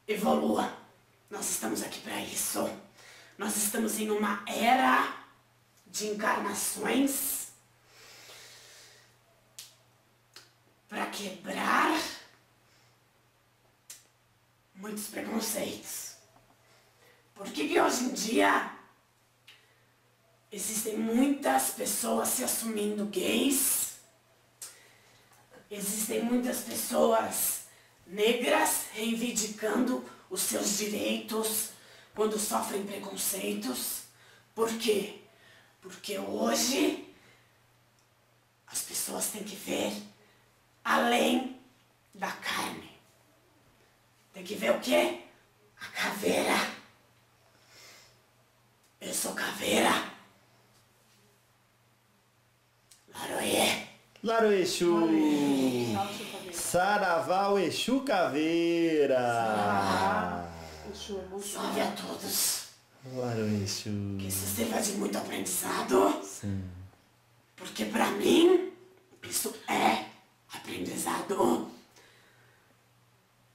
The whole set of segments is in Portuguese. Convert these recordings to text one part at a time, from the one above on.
evolua. Nós estamos aqui para isso. Nós estamos em uma era de encarnações para quebrar muitos preconceitos. Por que hoje em dia existem muitas pessoas se assumindo gays? Existem muitas pessoas negras reivindicando os seus direitos quando sofrem preconceitos. Por quê? Porque hoje as pessoas têm que ver além da carne. Tem que ver o quê? A caveira. Eu sou caveira. Laroê. Laroexu. Saravá, o Exu Caveira. Salve a todos. Laroexu. Que isso sirva de muito aprendizado. Sim. Porque pra mim, isso é aprendizado.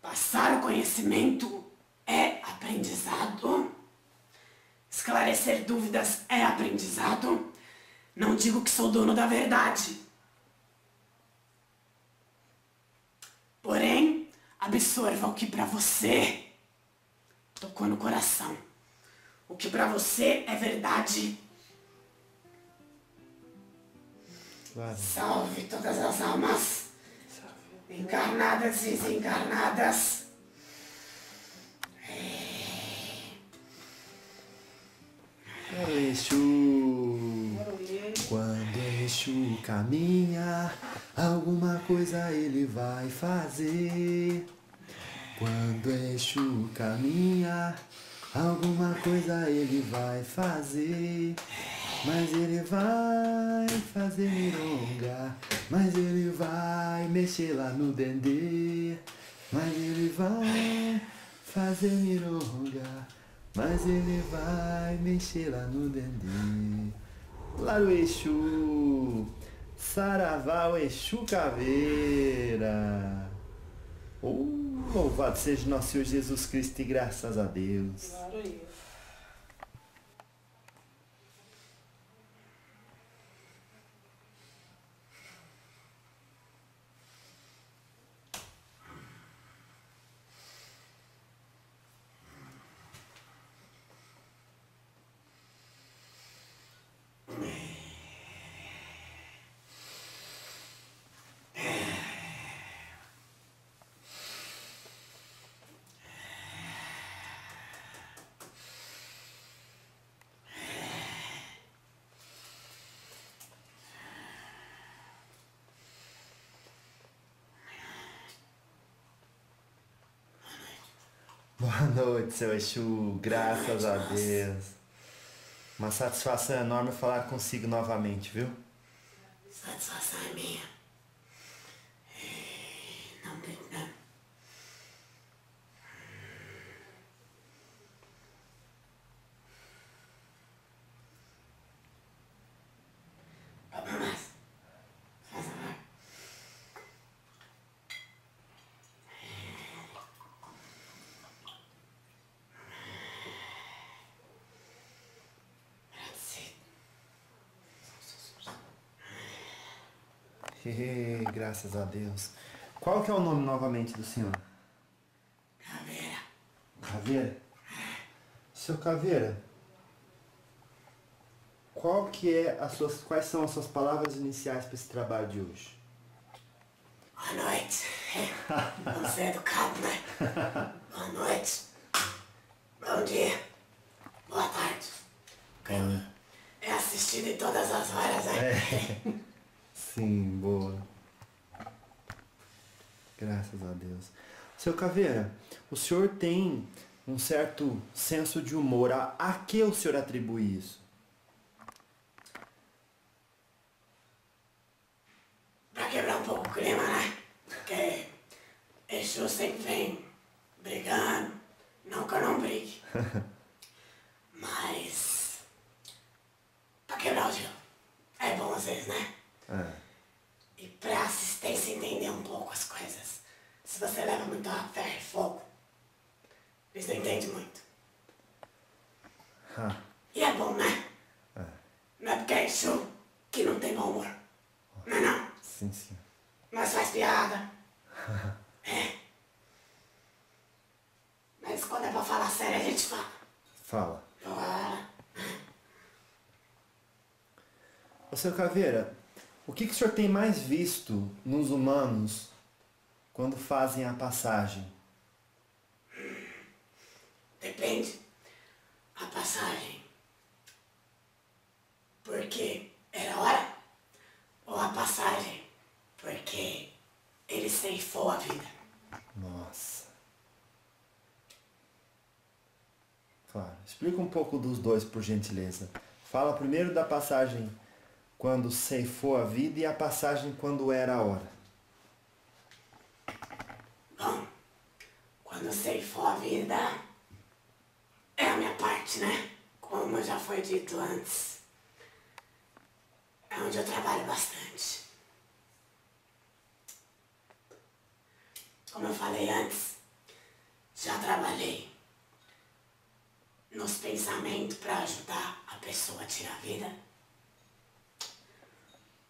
Passar o conhecimento é aprendizado. Esclarecer dúvidas é aprendizado. Não digo que sou dono da verdade. Porém, absorva o que pra você tocou no coração. O que pra você é verdade. Claro. Salve todas as almas, encarnadas e desencarnadas. Laroexu. Quando Exu caminha, alguma coisa ele vai fazer. Quando Exu caminha, alguma coisa ele vai fazer. Mas ele vai fazer mironga, mas ele vai mexer lá no dendê. Mas ele vai fazer mironga, mas ele vai mexer lá no dendê. Laroexu, saravá, o Exu Caveira. Louvado seja nosso Senhor Jesus Cristo e graças a Deus. Boa noite, seu Exu, graças a Deus. Uma satisfação enorme falar consigo novamente, viu? Satisfação é minha. Não brincando. Vamos mais. Faz amor. Graças a Deus. Qual que é o nome novamente do senhor? Caveira. Caveira? Seu Caveira, quais são as suas palavras iniciais para esse trabalho de hoje? Boa noite. Você é educado, né? Boa noite. Bom dia. Boa tarde. É assistido em todas as horas, né? Sim, boa. Graças a Deus. Seu Caveira, o senhor tem um certo senso de humor. A que o senhor atribui isso? Pra quebrar um pouco o clima, né? Porque Exu sempre vem brigando. Não que eu não brigue. Mas pra quebrar o gelo. É bom às vezes, né? E pra assistência entender um pouco as coisas. Se você leva muito a ferro e fogo, gente fala. Fala. Bora. Ô, seu Caveira, o que o senhor tem mais visto nos humanos quando fazem a passagem? Depende. A passagem. Porque era hora? Ou a passagem? Porque ele ceifou a vida? Nossa. Claro. Explica um pouco dos dois, por gentileza. Fala primeiro da passagem quando ceifou a vida e a passagem quando era a hora. Bom, quando ceifou a vida, é a minha parte, né? Como já foi dito antes. É onde eu trabalho bastante. Como eu falei antes, já trabalhei nos pensamentos para ajudar a pessoa a tirar a vida.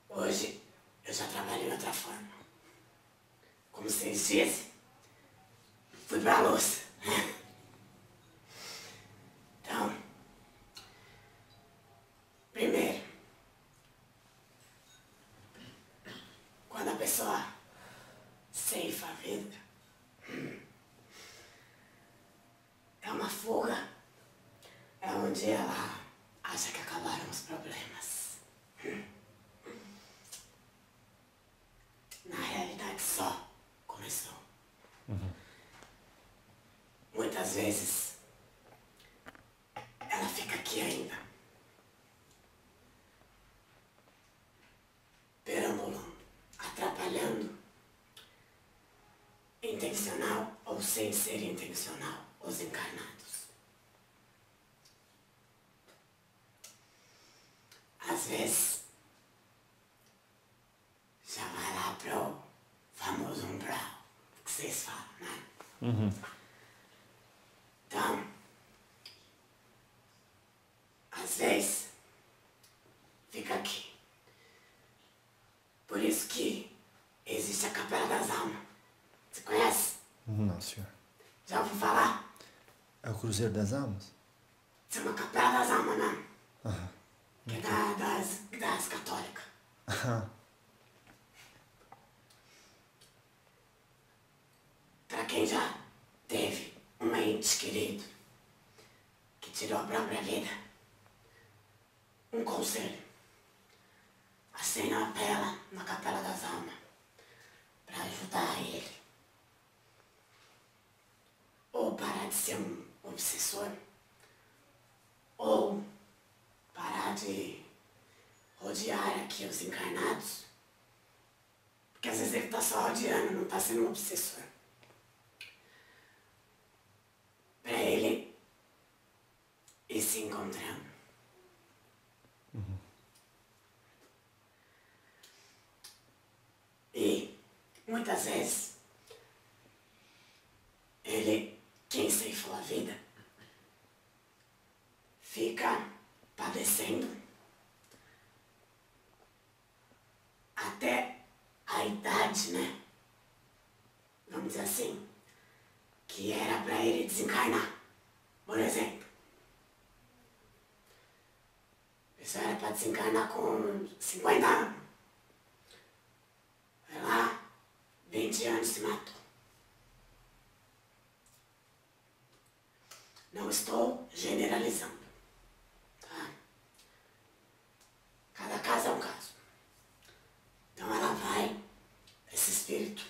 Hoje eu já trabalho em outra forma. Como vocês dizem, fui pra louça. Então, primeiro, quando a pessoa ceifa a vida, é uma fuga, é onde ela acha que acabaram os problemas. Na realidade só começou. Muitas vezes ela fica aqui ainda, perambulando, atrapalhando, intencional ou sem ser intencional, os encarnados. Às vezes, já vai lá pro famoso umbral, que vocês falam, né? Então, às vezes, fica aqui. Por isso que existe a Capela das Almas. Você conhece? Não, senhor. Já ouviu falar? É o Cruzeiro das Almas? Isso é uma Capela das Almas, não? Aham. Que é das católicas. Aham. Pra quem já teve um ente querido que tirou a própria vida, um conselho. Acenda uma vela na Capela das Almas pra ajudar ele. Ou parar de ser um obsessor, ou parar de rodear aqui os encarnados, porque às vezes ele tá só rodeando, não tá sendo um obsessor. Pra ele ir se encontrando. E muitas vezes ele, quem ceifou a vida, fica padecendo até a idade, né? Vamos dizer assim, que era pra ele desencarnar. Por exemplo, a pessoa era pra desencarnar com 50 anos. Vai lá, 20 anos se matou. Não estou generalizando, tá? Cada caso é um caso. Então ela vai, esse espírito,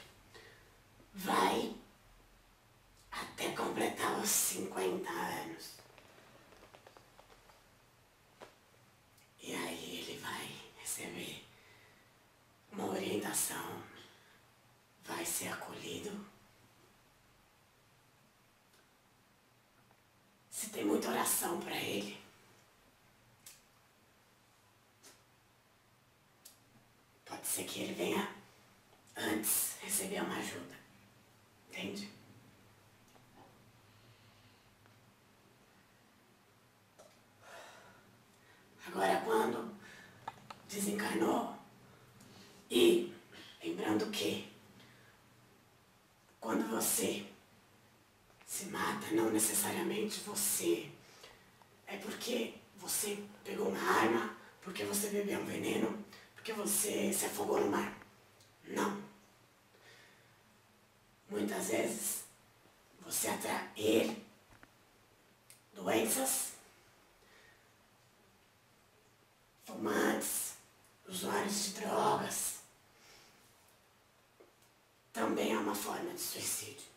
vai até completar os 50 anos. E aí ele vai receber uma orientação, vai ser acolhido. Se tem muita oração para ele, pode ser que ele venha antes receber uma ajuda. Entende? Agora, quando desencarnou, e lembrando que quando você se mata, não necessariamente você. É porque você pegou uma arma, porque você bebeu um veneno, porque você se afogou no mar. Não. Muitas vezes, você atrair doenças, fumantes, usuários de drogas, também é uma forma de suicídio.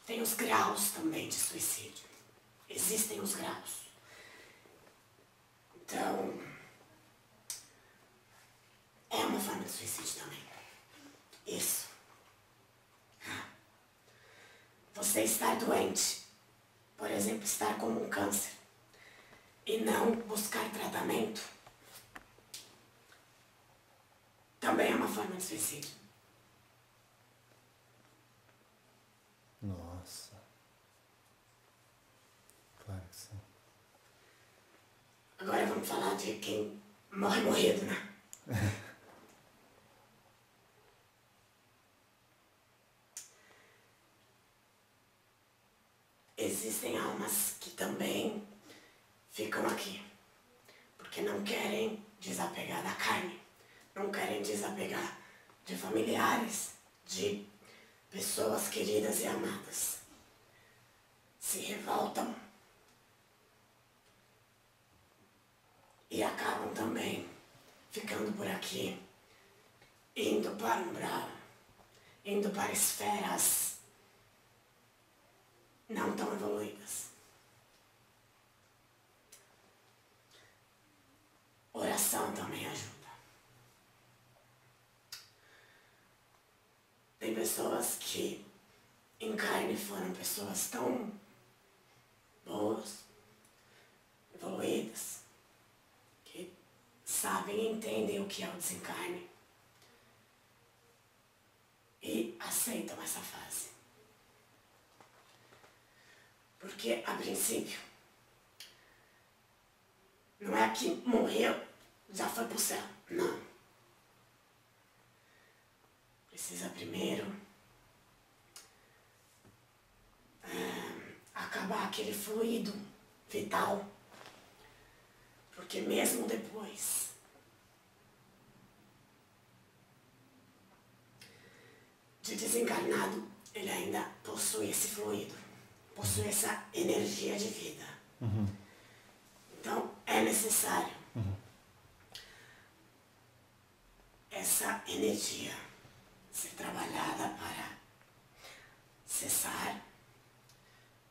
Tem os graus também de suicídio. Existem os graus. Então, é uma forma de suicídio também. Isso. Você estar doente, por exemplo, estar com um câncer, e não buscar tratamento, também é uma forma de suicídio. Nossa. Claro que sim. Agora vamos falar de quem morre morrido, né? Existem almas que também ficam aqui, porque não querem desapegar da carne, não querem desapegar de familiares, de pessoas queridas e amadas. Se revoltam e acabam também ficando por aqui, indo para o umbral, indo para esferas não tão evoluídas. Oração também ajuda. Tem pessoas que em carne foram pessoas tão boas, evoluídas, que sabem e entendem o que é o desencarne e aceitam essa fase. Porque, a princípio, não é que morreu, já foi pro céu. Não. Precisa primeiro acabar aquele fluido vital. Porque mesmo depois de desencarnado, ele ainda possui esse fluido, possui essa energia de vida. Então, é necessário essa energia ser trabalhada para cessar.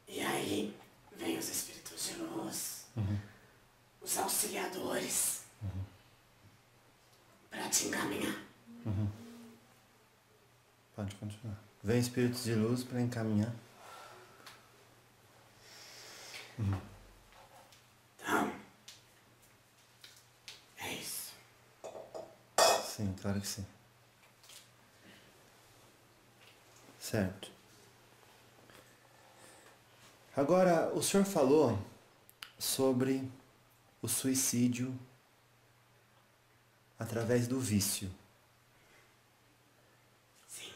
E aí vem os espíritos de luz, os auxiliadores, para te encaminhar. Pode continuar. Vem espíritos de luz para encaminhar. Então, é isso. Sim, claro que sim. Certo. Agora, o senhor falou sobre o suicídio através do vício. Sim.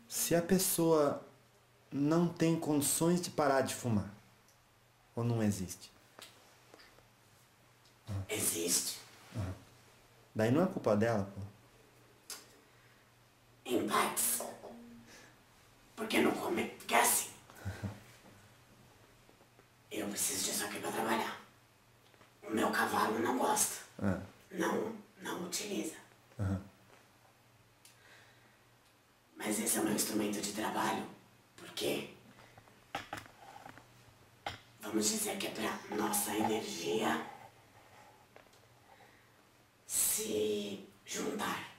Se a pessoa não tem condições de parar de fumar, ou não existe? Existe. Daí não é culpa dela, pô. Em partes. Porque não come. Porque é assim. Eu preciso disso aqui para trabalhar. O meu cavalo não gosta. Não utiliza. Mas esse é o meu instrumento de trabalho. Porque vamos dizer que é para nossa energia se juntar.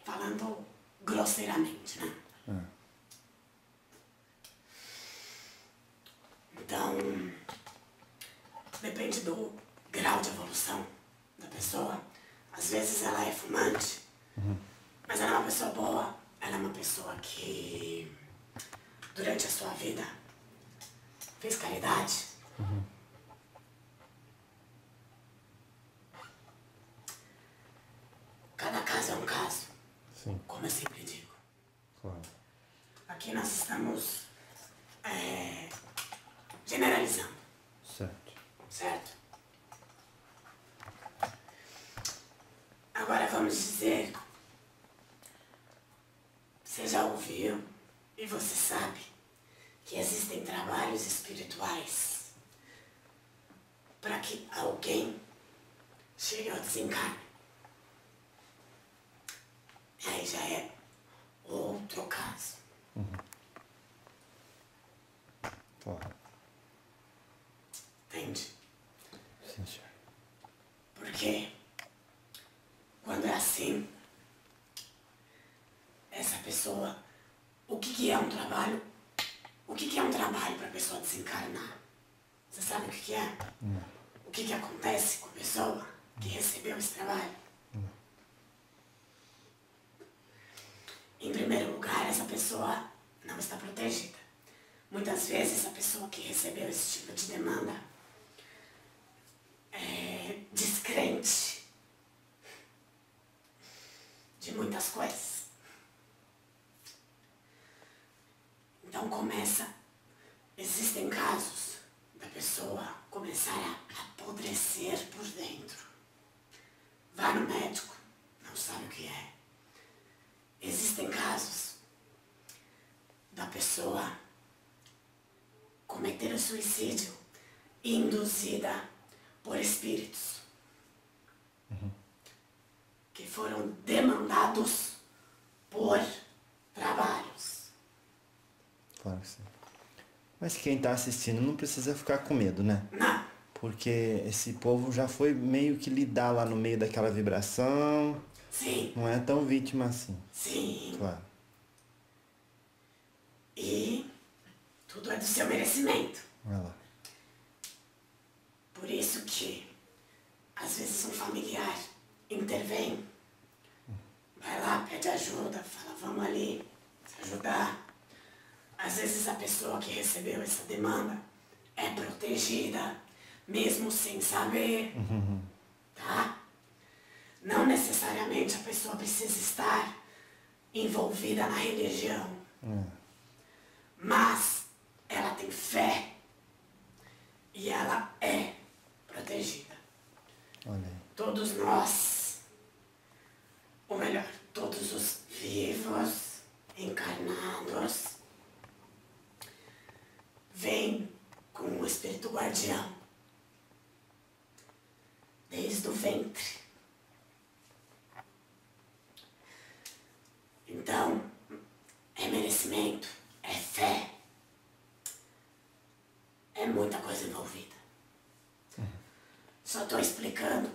Falando grosseiramente, né? Então, depende do grau de evolução da pessoa. Às vezes ela é fumante, mas ela é uma pessoa boa. Ela é uma pessoa que, durante a sua vida, fez caridade. Cada caso é um caso, Sim, como eu sempre digo. claro. Aqui nós estamos generalizando, Certo. certo? Agora vamos dizer, você já ouviu e você sabe que existem trabalhos espirituais para que alguém chegue ao desencarne. Aí já é outro caso. Claro. Entende? Sim, senhor. Porque quando é assim, essa pessoa, o que é um trabalho? O que é um trabalho para a pessoa desencarnar? Você sabe o que é? O que acontece com a pessoa que recebeu esse trabalho? Em primeiro lugar, essa pessoa não está protegida. Muitas vezes a pessoa que recebeu esse tipo de demanda é descrente de muitas coisas. Então existem casos da pessoa começar a apodrecer por dentro. Vai no médico, não sabe o que é. Existem casos da pessoa cometer o suicídio induzida por espíritos que foram demandados por trabalhos. Claro que sim. Mas quem está assistindo não precisa ficar com medo, né? Não, Porque esse povo já foi meio que lidar lá no meio daquela vibração. sim, Não é tão vítima assim. sim. Claro. E tudo é do seu merecimento. Vai lá. Por isso que, às vezes, um familiar intervém, vai lá, pede ajuda, fala, vamos ali, se ajudar. Às vezes a pessoa que recebeu essa demanda é protegida, mesmo sem saber, tá? Não necessariamente a pessoa precisa estar envolvida na religião, mas ela tem fé e ela é protegida. Olha aí. Todos nós, ou melhor, todos os vivos, encarnados, vêm com o espírito guardião, desde o ventre. Então, é merecimento, é fé, é muita coisa envolvida. Só estou explicando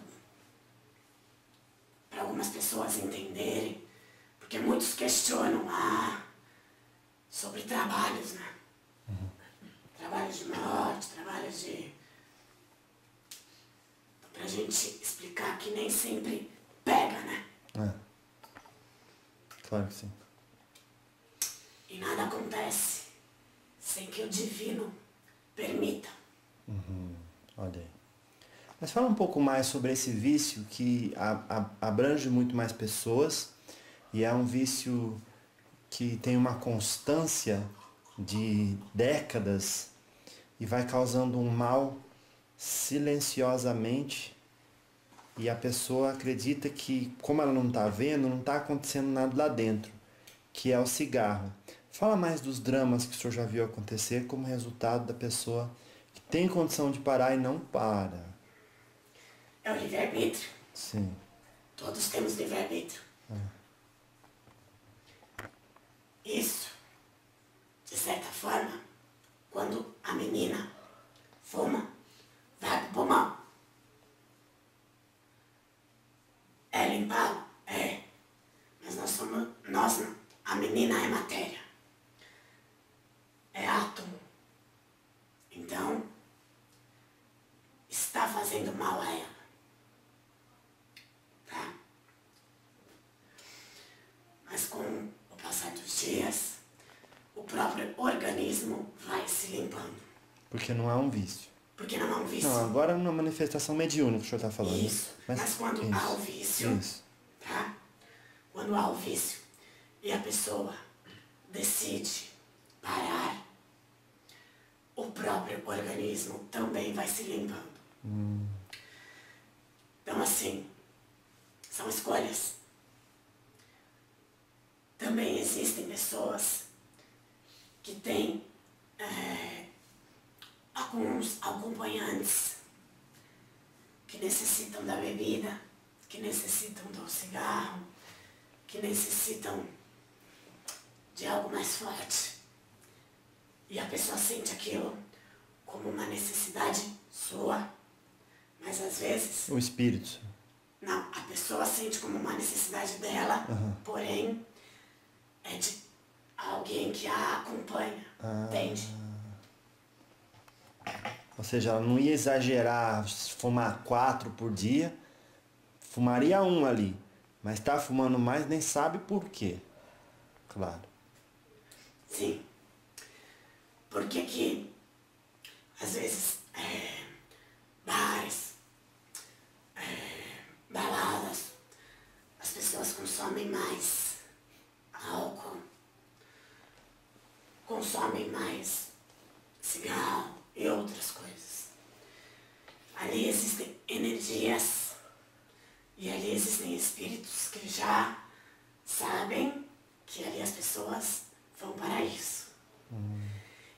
para algumas pessoas entenderem, porque muitos questionam sobre trabalhos, né? Trabalhos de morte, trabalhos de... Então, pra gente explicar que nem sempre pega, né? Claro que sim. E nada acontece sem que o divino permita. Olha aí. Mas fala um pouco mais sobre esse vício que abrange muito mais pessoas e é um vício que tem uma constância de décadas e vai causando um mal silenciosamente e a pessoa acredita que, como ela não está vendo, não está acontecendo nada lá dentro, que é o cigarro. Fala mais dos dramas que o senhor já viu acontecer como resultado da pessoa que tem condição de parar e não para. É o livre-arbítrio. Sim. Todos temos livre-arbítrio. Isso, de certa forma, quando a menina fuma, vai pro pulmão. É limpá-lo? É. Mas nós não. A menina é matéria. É átomo. Então, está fazendo mal a ela. Tá? Mas com o passar dos dias, o próprio organismo vai se limpando. Porque não é um vício. Porque não é um vício. Não, agora é uma manifestação mediúnica que o senhor está falando. Isso. Mas quando há o vício, Isso. tá? Quando há o vício e a pessoa decide parar, o próprio organismo também vai se limpando. Então, assim, são escolhas. Também existem pessoas que têm alguns acompanhantes que necessitam da bebida, que necessitam do cigarro, que necessitam de algo mais forte. E a pessoa sente aquilo como uma necessidade sua, mas às vezes... O espírito. Não, a pessoa sente como uma necessidade dela, porém é de alguém que a acompanha, entende? Ou seja, ela não ia exagerar, fumar 4 por dia, fumaria 1 ali, mas está fumando mais, nem sabe por quê. Claro. Sim. Por que que, às vezes, bares, baladas, as pessoas consomem mais álcool, consomem mais cigarro e outras coisas. Ali existem energias e ali existem espíritos que já sabem que ali as pessoas vão para isso.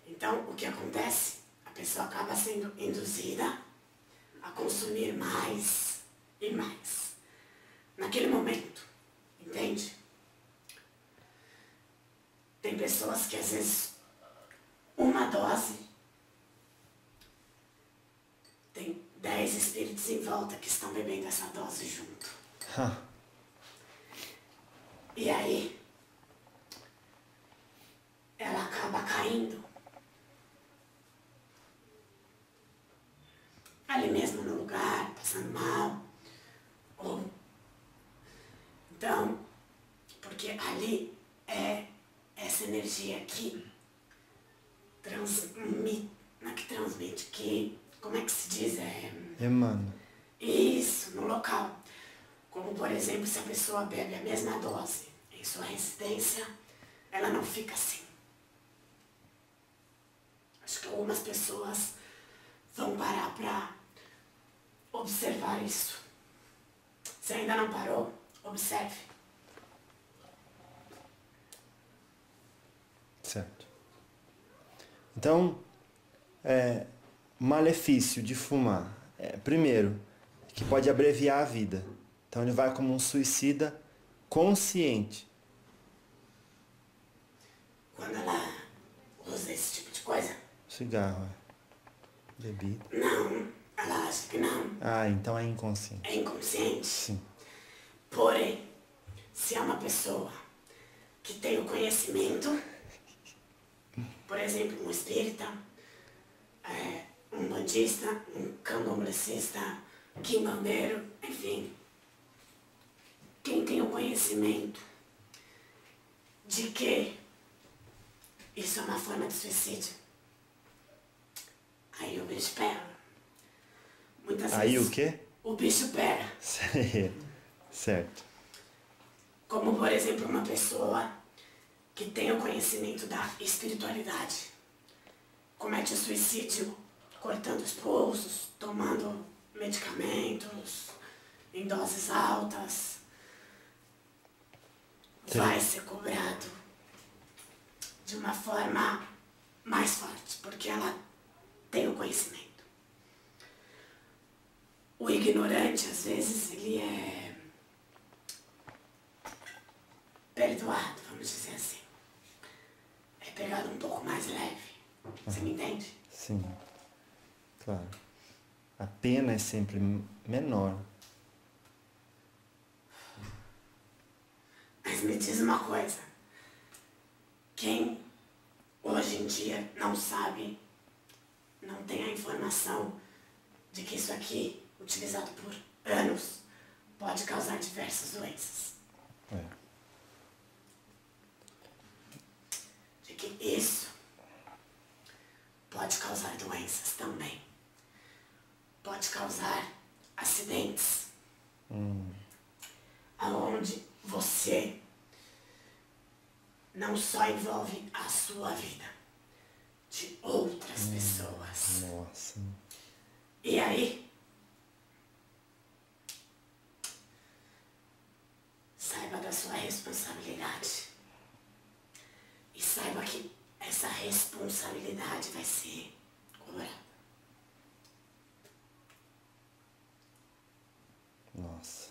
Então, o que acontece? A pessoa acaba sendo induzida a consumir mais e mais. Naquele momento, entende? Tem pessoas que às vezes uma dose tem 10 espíritos em volta que estão bebendo essa dose junto. E aí, ela acaba caindo ali mesmo no lugar, passando mal. Ou então, porque ali é essa energia que transmite, que, como é que se diz? Emana. Isso, no local. Como, por exemplo, se a pessoa bebe a mesma dose em sua residência, ela não fica assim. Acho que algumas pessoas vão parar para observar isso. Se ainda não parou, observe. Certo. Então, o malefício de fumar, primeiro, que pode abreviar a vida. Então ele vai como um suicida consciente. Quando ela usa esse tipo de coisa? Cigarro, bebida. Não, ela acha que não. Ah, então é inconsciente. É inconsciente. Sim. Porém, se é uma pessoa que tem o conhecimento, por exemplo, um espírita, um bandista, um candomblessista, um quimbandeiro, enfim, quem tem o conhecimento de que isso é uma forma de suicídio, aí o bicho pega. Muitas Aí vezes, o quê? o bicho pega. Certo. Como, por exemplo, uma pessoa que tem o conhecimento da espiritualidade comete o suicídio cortando os pulsos, tomando medicamentos em doses altas, vai ser cobrado de uma forma mais forte, porque ela tem o conhecimento. O ignorante, às vezes, ele é perdoado, vamos dizer assim. É pegado um pouco mais leve. Você me entende? Sim, claro. A pena é sempre menor. Mas me diz uma coisa. Quem hoje em dia não sabe, não tem a informação de que isso aqui, utilizado por anos, pode causar diversas doenças. De que isso pode causar doenças também. Pode causar acidentes. Aonde você não não só envolve a sua vida, de outras pessoas. Nossa. E aí, saiba da sua responsabilidade. E saiba que essa responsabilidade vai ser cobrada. Nossa.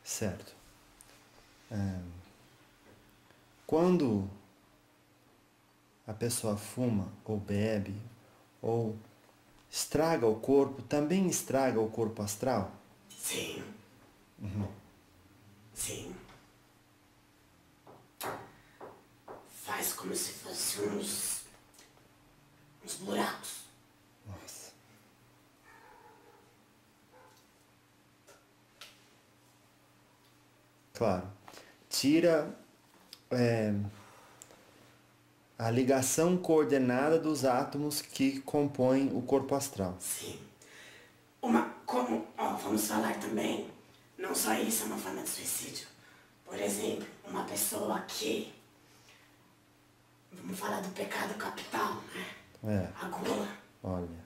Certo. Quando a pessoa fuma ou bebe ou estraga o corpo, também estraga o corpo astral? Sim. Sim. Faz como se fossem uns buracos. Nossa. Claro. Tira a ligação coordenada dos átomos que compõem o corpo astral. Sim. Vamos falar também, não só isso é uma forma de suicídio. Por exemplo, uma pessoa que, vamos falar do pecado capital, né? A gula. Olha.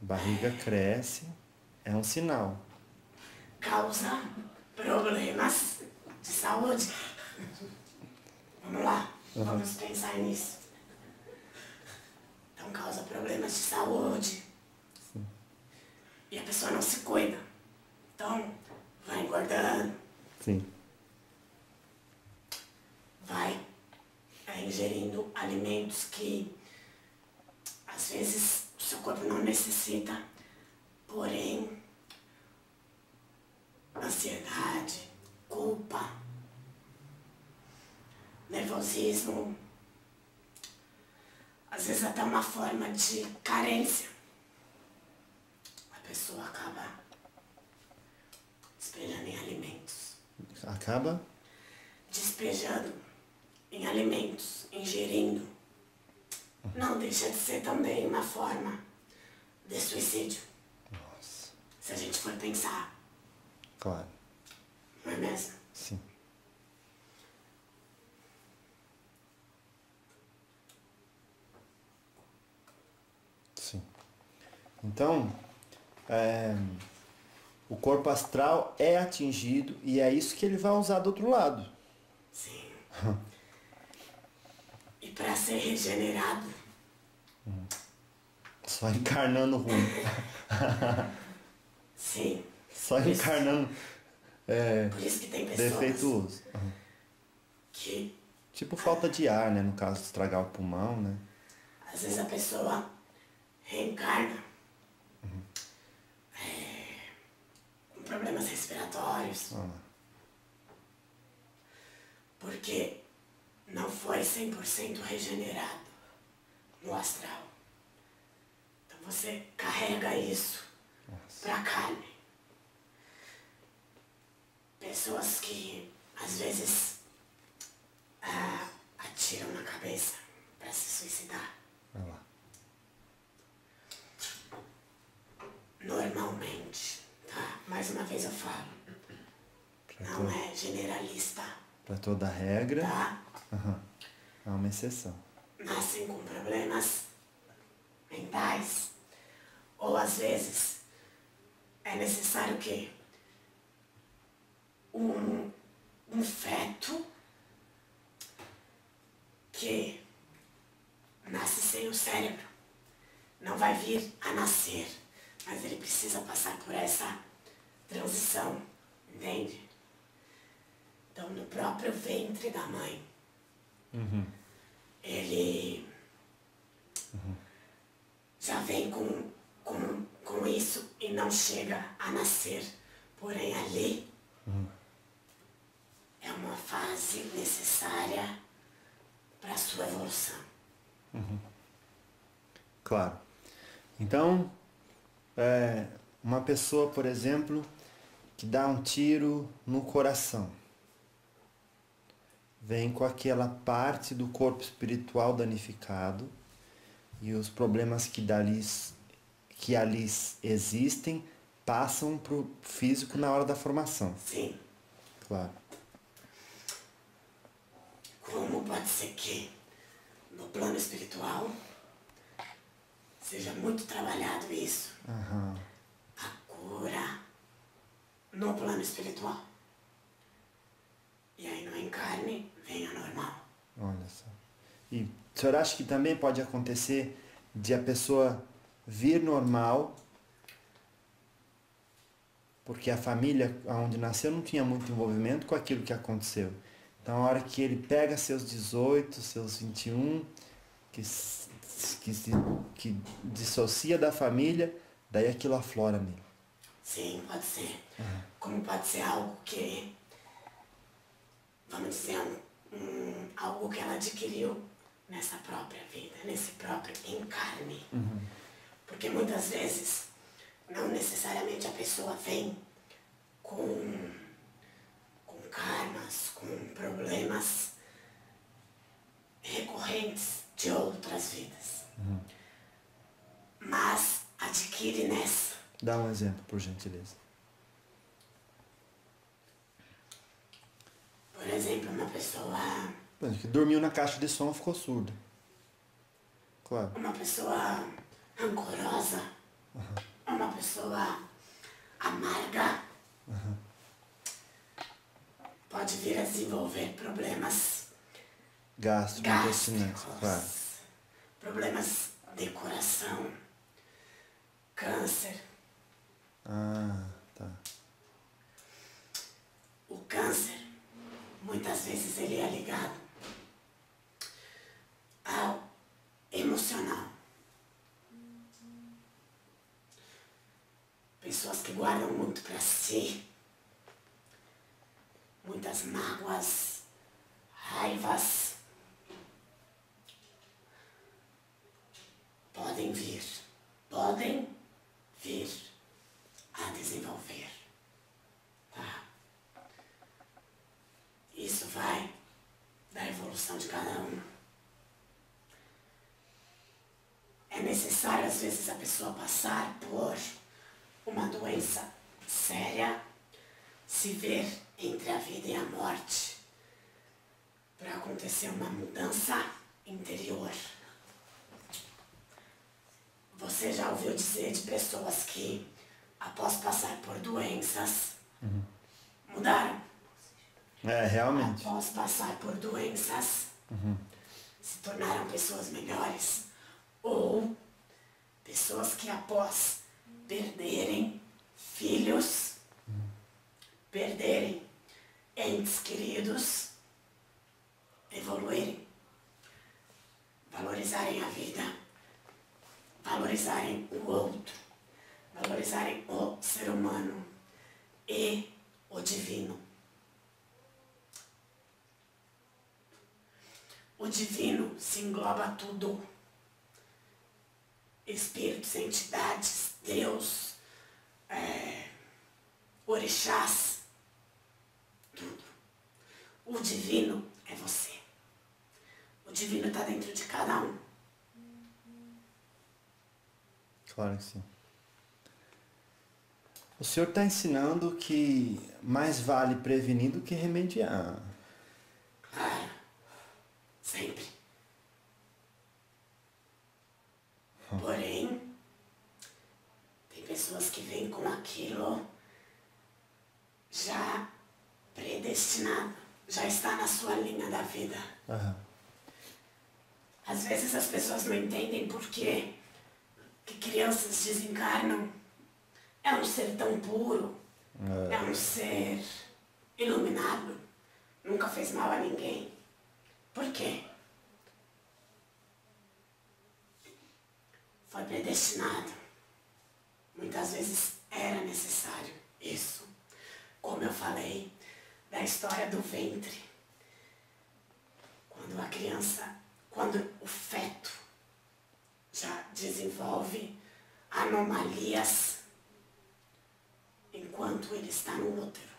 Barriga cresce, é um sinal. Causa problemas de saúde. Vamos lá, vamos pensar nisso. Então causa problemas de saúde. Sim. E a pessoa não se cuida. Então, vai engordando. Sim. Vai ingerindo alimentos que às vezes o seu corpo não necessita, porém ansiedade, culpa, nervosismo, às vezes até uma forma de carência. A pessoa acaba despejando em alimentos. Acaba? Despejando em alimentos, ingerindo. Não deixa de ser também uma forma de suicídio. Nossa. Se a gente for pensar. Claro. Não é mesmo? Sim. Sim. Então, o corpo astral é atingido e é isso que ele vai usar do outro lado. Sim. E para ser regenerado. Só encarnando ruim. Sim. Só encarnando Por isso que tem pessoas defeituoso. que Tipo falta de ar, né? No caso de estragar o pulmão, né? às vezes a pessoa reencarna com problemas respiratórios. Porque não foi 100% regenerado no astral. Então você carrega isso pra carne. Pessoas que às vezes atiram na cabeça pra se suicidar. Vai lá. Normalmente, tá? Mais uma vez eu falo. Não é generalista. Para toda regra, Tá? há uma exceção. Nascem com problemas mentais. Ou às vezes é necessário o quê? Um feto que nasce sem o cérebro. Não vai vir a nascer, mas ele precisa passar por essa transição, entende? Então, no próprio ventre da mãe, ele já vem com isso e não chega a nascer. Porém, ali é uma fase necessária para a sua evolução. Claro. Então, uma pessoa, por exemplo, que dá um tiro no coração, vem com aquela parte do corpo espiritual danificado e os problemas que ali existem passam para o físico na hora da formação. Sim. Claro. Como pode ser que no plano espiritual seja muito trabalhado isso, Aham. a cura no plano espiritual. E aí no encarne vem a normal. Olha só. E o senhor acha que também pode acontecer de a pessoa vir normal, porque a família onde nasceu não tinha muito envolvimento com aquilo que aconteceu. Então, a hora que ele pega seus 18, seus 21, que dissocia da família, daí aquilo aflora nele. Sim, pode ser. Como pode ser algo que, vamos dizer, algo que ela adquiriu nessa própria vida, nesse próprio encarne. Porque muitas vezes, não necessariamente a pessoa vem com karmas, com problemas recorrentes de outras vidas. Mas adquire nessa. Dá um exemplo, por gentileza. Por exemplo, uma pessoa Por exemplo, que dormiu na caixa de som e ficou surdo. Claro. uma pessoa rancorosa, uma pessoa amarga, pode vir a desenvolver problemas Gastrointestinais, gástricos, claro. problemas de coração, câncer. Ah, tá. O câncer, muitas vezes ele é ligado ao emocional. Pessoas que guardam muito para si, muitas mágoas, raivas, podem vir a desenvolver. Tá? Isso vai da evolução de cada um. É necessário, às vezes, a pessoa passar por uma doença séria, se ver entre a vida e a morte, para acontecer uma mudança interior. Você já ouviu dizer de pessoas que, após passar por doenças, mudaram? É, realmente. Após passar por doenças, se tornaram pessoas melhores. Ou pessoas que, após perderem filhos, perderem entes queridos, evoluírem, valorizarem a vida, valorizarem o outro, valorizarem o ser humano e o divino. O divino se engloba tudo. Espíritos, entidades, Deus, orixás, tudo. O divino é você. O divino está dentro de cada um. Claro que sim. O senhor está ensinando que mais vale prevenir do que remediar. Claro, sempre. Porém, tem pessoas que vêm com aquilo já predestinado, já está na sua linha da vida. Aham. Às vezes as pessoas não entendem por que crianças desencarnam. É um ser tão puro, é um ser iluminado, nunca fez mal a ninguém. Por quê? Foi predestinado. Muitas vezes era necessário isso. Como eu falei, da história do ventre. Quando a criança, quando o feto já desenvolve anomalias enquanto ele está no útero.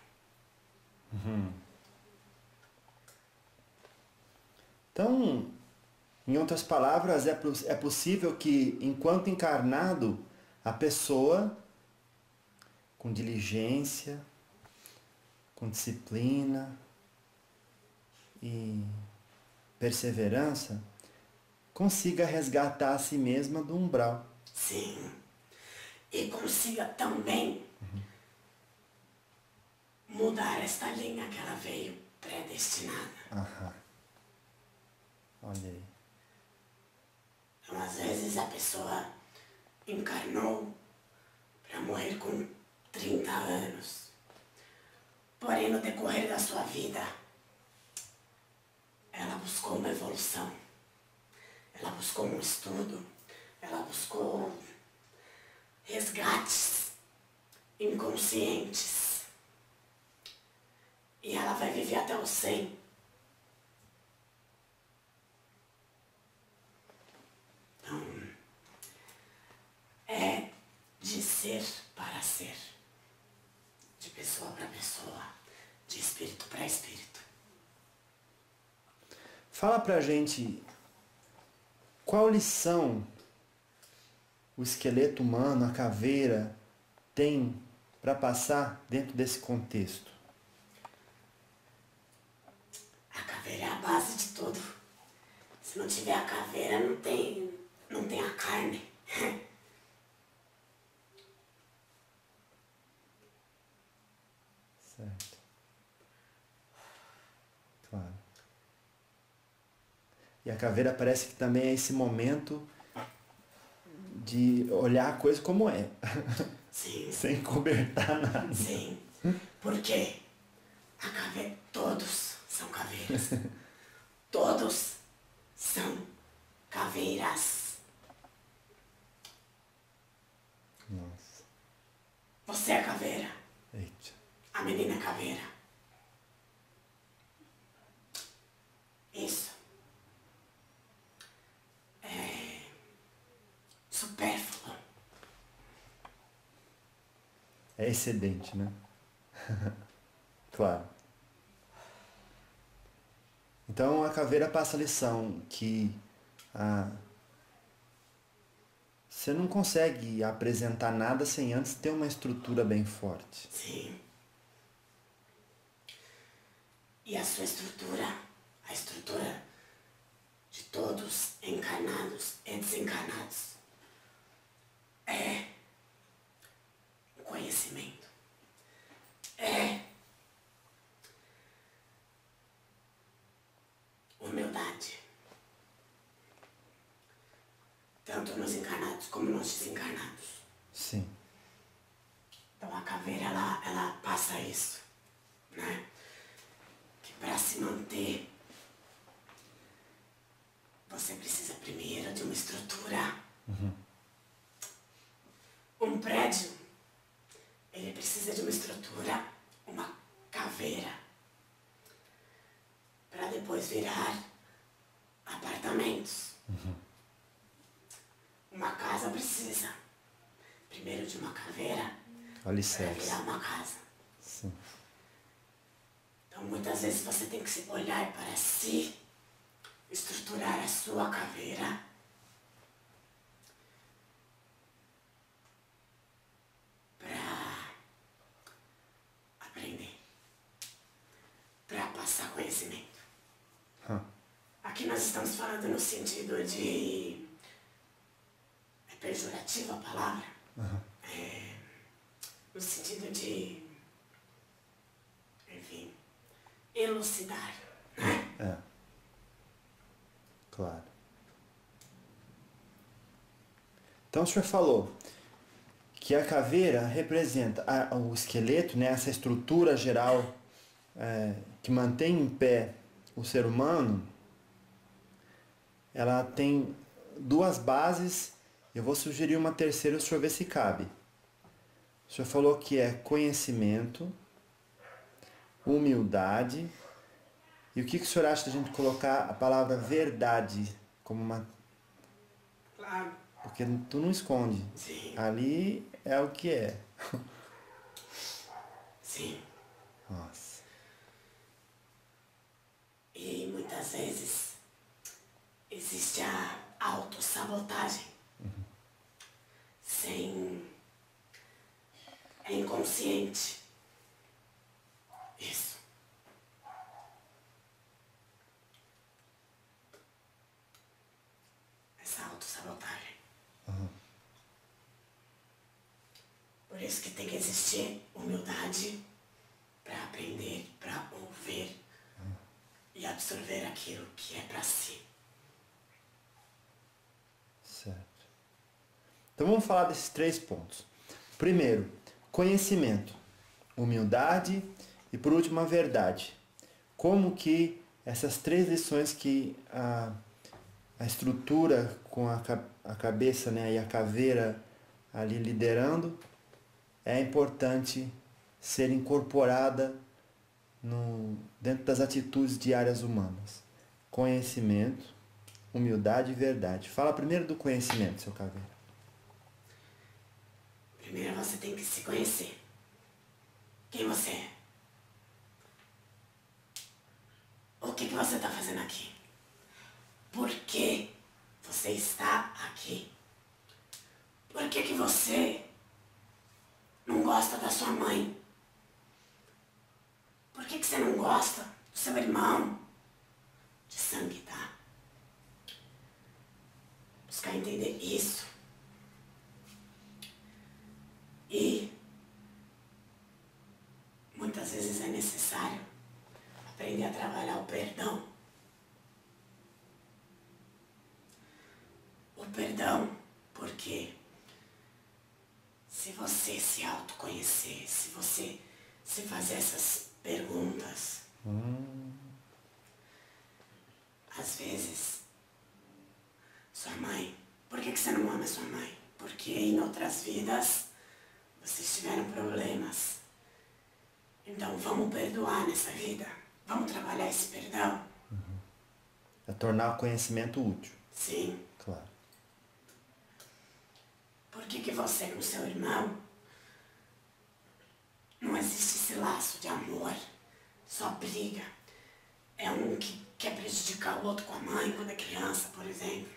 Então, em outras palavras, é possível que, enquanto encarnado, a pessoa, com diligência, com disciplina e perseverança, consiga resgatar a si mesma do umbral. Sim. E consiga também mudar esta linha que ela veio predestinada. Aham. Olha aí. Então, às vezes, a pessoa encarnou para morrer com 30 anos. Porém, no decorrer da sua vida, ela buscou uma evolução. Ela buscou um estudo. Ela buscou resgates inconscientes. E ela vai viver até os 100. Então, é de ser para ser. De pessoa para pessoa. De espírito para espírito. Fala pra gente qual lição o esqueleto humano, a caveira, tem para passar dentro desse contexto. A caveira é a base de tudo. Se não tiver a caveira, não tem a carne. Certo. Claro. E a caveira parece que também é esse momento de olhar a coisa como é. Sim. Sem cobertar nada. Sim. Por quê? A caveira... Todos são caveiras. Todos são caveiras. Nossa. Você é caveira. Eita. A menina é caveira. Isso. É supérfluo. É excedente, né? Claro. Então a caveira passa a lição que você não consegue apresentar nada sem antes ter uma estrutura bem forte. Sim. E a sua estrutura, a estrutura de todos encarnados e desencarnados, é o conhecimento. É humildade. Tanto nos encarnados como nos desencarnados. Sim. Então a caveira, ela passa isso, né? Que para se manter, você precisa primeiro de uma estrutura. Um prédio, ele precisa de uma estrutura, uma caveira, para depois virar apartamentos. Uma casa precisa primeiro de uma caveira para Alicerce. virar uma casa. Sim. Então muitas vezes você tem que se olhar para si, estruturar a sua caveira para aprender, para passar conhecimento. Aqui nós estamos falando no sentido de... É pejorativa a palavra? No sentido de... Enfim, elucidar, né? É. Claro. Então o senhor falou que a caveira representa o esqueleto, né, essa estrutura geral que mantém em pé o ser humano. Ela tem duas bases. Eu vou sugerir uma terceira, o senhor vê se cabe. O senhor falou que é conhecimento, humildade. E o que o senhor acha de a gente colocar a palavra verdade como uma... Claro. Porque tu não esconde. Sim. Ali é o que é. Sim. Nossa. E muitas vezes existe a autossabotagem. É inconsciente. Isso. essa autossabotagem. Uhum. Por isso que tem que existir humildade para aprender, para ouvir e absorver aquilo que é para si. Certo. Então vamos falar desses 3 pontos. Primeiro, conhecimento, humildade e por último a verdade. Como que essas 3 lições que a estrutura com a cabeça, né, e a caveira ali liderando, é importante ser incorporada dentro das atitudes diárias humanas. Conhecimento, humildade e verdade. Fala primeiro do conhecimento, seu caveira. Primeiro você tem que se conhecer. Quem você é? O que você está fazendo aqui? Por que você está aqui? Por que você não gosta da sua mãe? Por que você não gosta do seu irmão? De sangue, tá? Buscar entender isso. E muitas vezes é necessário aprender a trabalhar o perdão. O perdão, porque se você se autoconhecer, se você se fazer essas perguntas, às vezes, sua mãe, por que você não ama sua mãe? Porque em outras vidas vocês tiveram problemas. Então vamos perdoar nessa vida. Vamos trabalhar esse perdão. É tornar o conhecimento útil. Sim. Claro. Por que você com seu irmão não existe esse laço de amor? Só briga. É um que quer prejudicar o outro com a mãe quando é criança, por exemplo.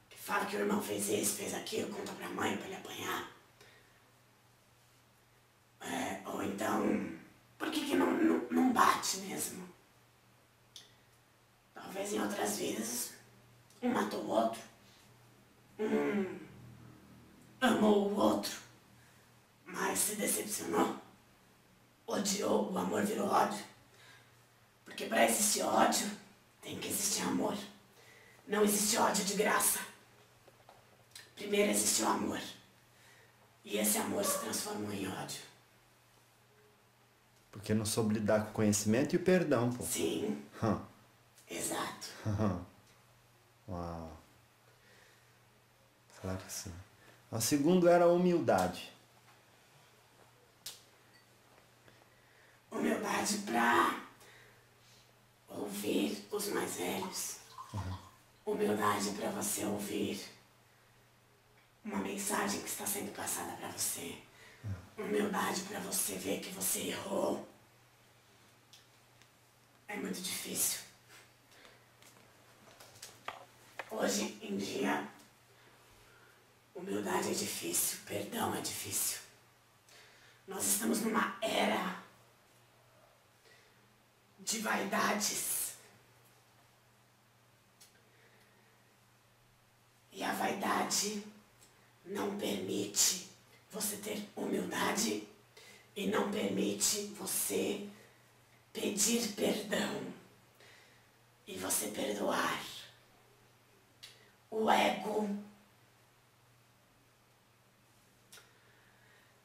Que fala que o irmão fez isso, fez aquilo, conta pra mãe pra ele apanhar. Ou então, por que não bate mesmo? Talvez em outras vidas, um matou o outro. Um amou o outro, mas se decepcionou. Odiou, o amor virou ódio. Porque para existir ódio, tem que existir amor. Não existe ódio de graça. Primeiro existiu amor. E esse amor se transformou em ódio. Porque não soube lidar com o conhecimento e o perdão, pô. Sim. Exato. Uau. Claro que sim. O segundo era a humildade. Humildade para ouvir os mais velhos. Humildade para você ouvir uma mensagem que está sendo passada para você. Humildade para você ver que você errou. É muito difícil. Hoje em dia, humildade é difícil, perdão é difícil. Nós estamos numa era de vaidades. E a vaidade não permite você ter humildade e não permite você pedir perdão e você perdoar. O ego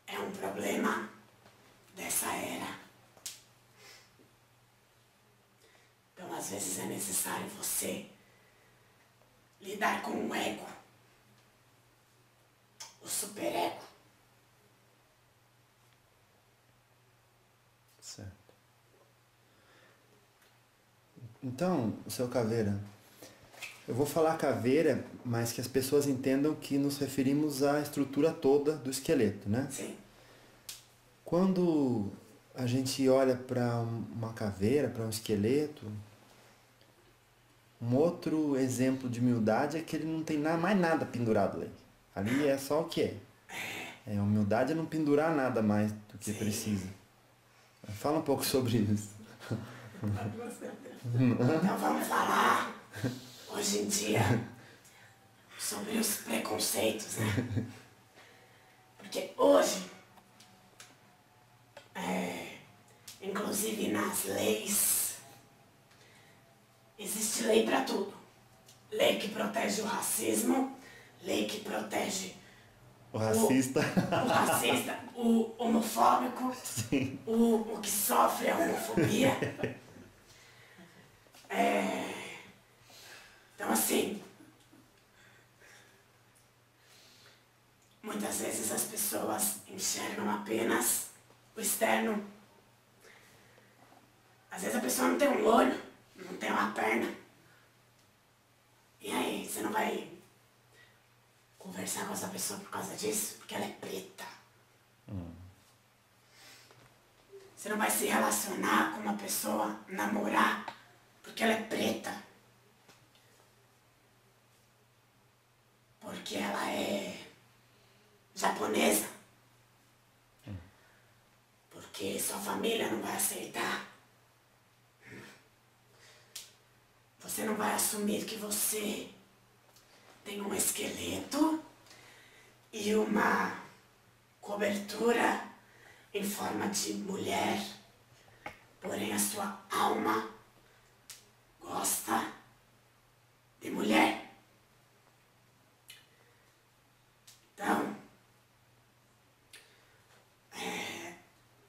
é um problema dessa era. Então, às vezes é necessário você lidar com o ego, o superego. Certo. Então, seu caveira, eu vou falar caveira, mas que as pessoas entendam que nos referimos à estrutura toda do esqueleto, né? Sim. Quando a gente olha para uma caveira, para um esqueleto, um outro exemplo de humildade é que ele não tem mais nada pendurado ali. Ali é só o que é. Humildade é não pendurar nada mais do que precisa. Fala um pouco sobre isso. Então vamos falar, hoje em dia, sobre os preconceitos, né? Porque hoje, inclusive nas leis, existe lei para tudo. Lei que protege o racismo, lei que protege O racista. o racista, o homofóbico, Sim. o que sofre a homofobia. Então assim, muitas vezes as pessoas enxergam apenas o externo. Às vezes a pessoa não tem um olho, não tem uma perna. E aí, você não vai conversar com essa pessoa por causa disso? Porque ela é preta. Você não vai se relacionar com uma pessoa, namorar, porque ela é preta. Porque ela é japonesa. Porque sua família não vai aceitar. Você não vai assumir que você tem um esqueleto e uma cobertura em forma de mulher, porém a sua alma gosta de mulher. Então,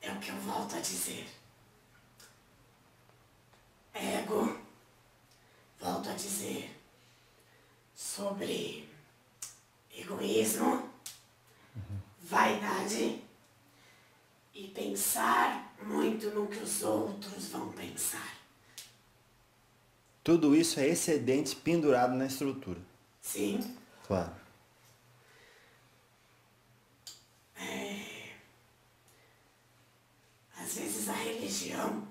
é o que eu volto a dizer. Ego, volto a dizer, sobre egoísmo, vaidade e pensar muito no que os outros vão pensar. Tudo isso é excedente pendurado na estrutura. Sim, Claro. às vezes a religião,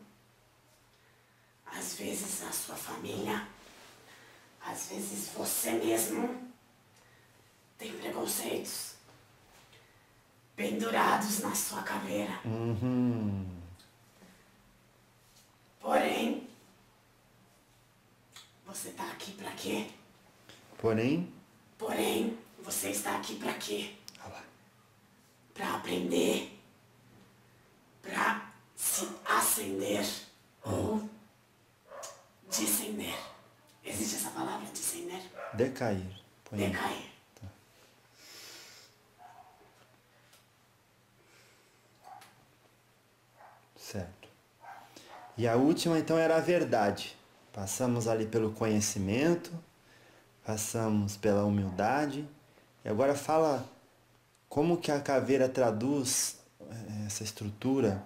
às vezes a sua família, às vezes você mesmo tem preconceitos pendurados na sua caveira. Porém, você está aqui para quê? Porém, Você está aqui para quê? olha lá. Para aprender, para se ascender ou descender. Existe essa palavra, descender? Decair. Põe aí. Decair. Certo. E a última então era a verdade. Passamos ali pelo conhecimento, passamos pela humildade. E agora fala como que a caveira traduz essa estrutura,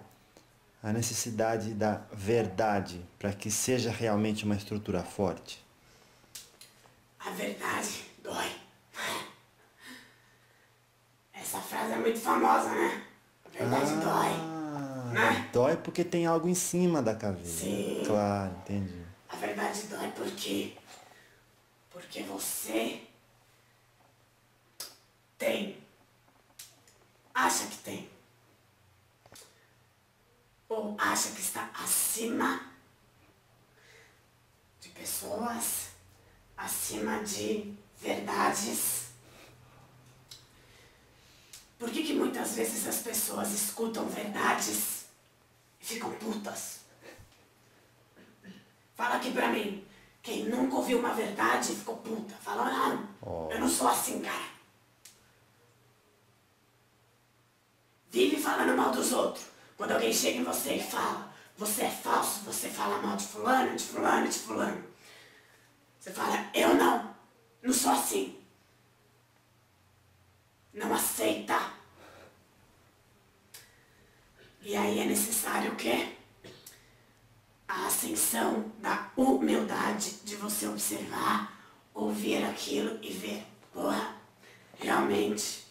a necessidade da verdade, para que seja realmente uma estrutura forte. A verdade dói. Essa frase é muito famosa, né? A verdade dói, né? Dói porque tem algo em cima da caveira. Sim. Claro, entendi. A verdade dói porque você acha que tem, ou acha que está acima de pessoas, acima de verdades. Por que muitas vezes as pessoas escutam verdades e ficam putas? Fala aqui pra mim, quem nunca ouviu uma verdade e ficou puta. Fala, não, eu não sou assim, cara. Vive falando mal dos outros. Quando alguém chega em você e fala, você é falso, você fala mal de fulano, de fulano, de fulano. Você fala, eu não sou assim. Não aceita. E aí é necessário o quê? A ascensão da humildade de você observar, ouvir aquilo e ver, porra, realmente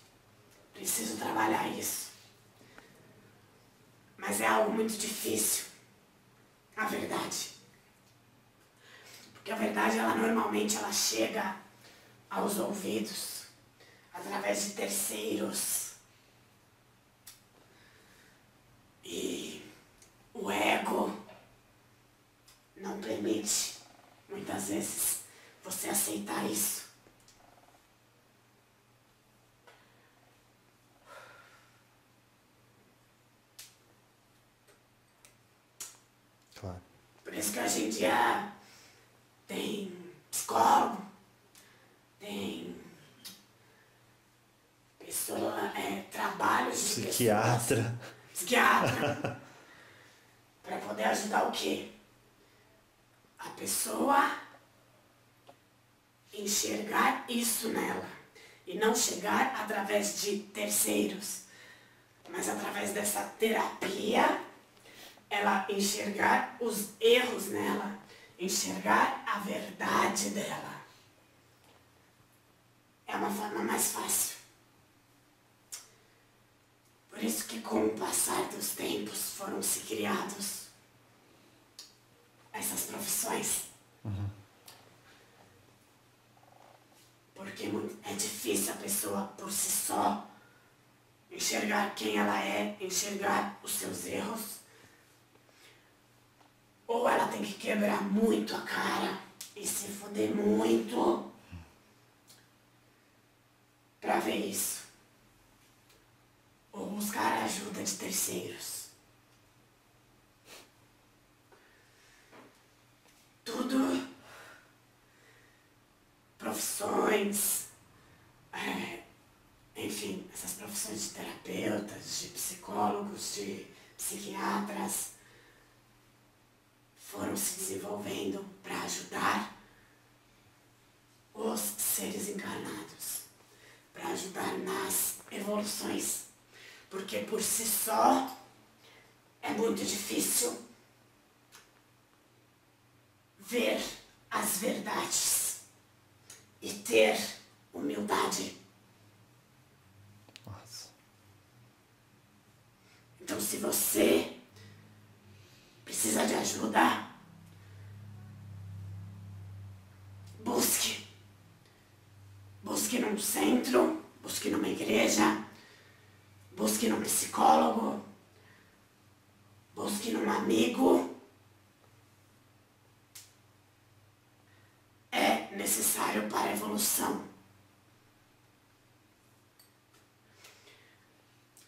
preciso trabalhar isso. Mas é algo muito difícil, a verdade. Porque a verdade, ela normalmente ela chega aos ouvidos através de terceiros. E o ego não permite, muitas vezes, você aceitar isso. Por isso que hoje em dia tem psicólogo, tem trabalhos de psiquiatra. Psiquiatra. Para poder ajudar o quê? A pessoa enxergar isso nela. E não chegar através de terceiros, mas através dessa terapia, ela enxergar os erros nela, enxergar a verdade dela. É uma forma mais fácil. Por isso que com o passar dos tempos foram se criados essas profissões. Porque é difícil a pessoa por si só enxergar quem ela é, enxergar os seus erros. Ou ela tem que quebrar muito a cara e se foder muito para ver isso. Ou buscar a ajuda de terceiros. Tudo profissões, enfim, essas profissões de terapeutas, de psicólogos, de psiquiatras foram se desenvolvendo para ajudar os seres encarnados, para ajudar nas evoluções. Porque por si só é muito difícil ver as verdades e ter humildade. Nossa. Então, se você precisa de ajuda, busque. Busque num centro, busque numa igreja, busque num psicólogo, busque num amigo. É necessário para a evolução.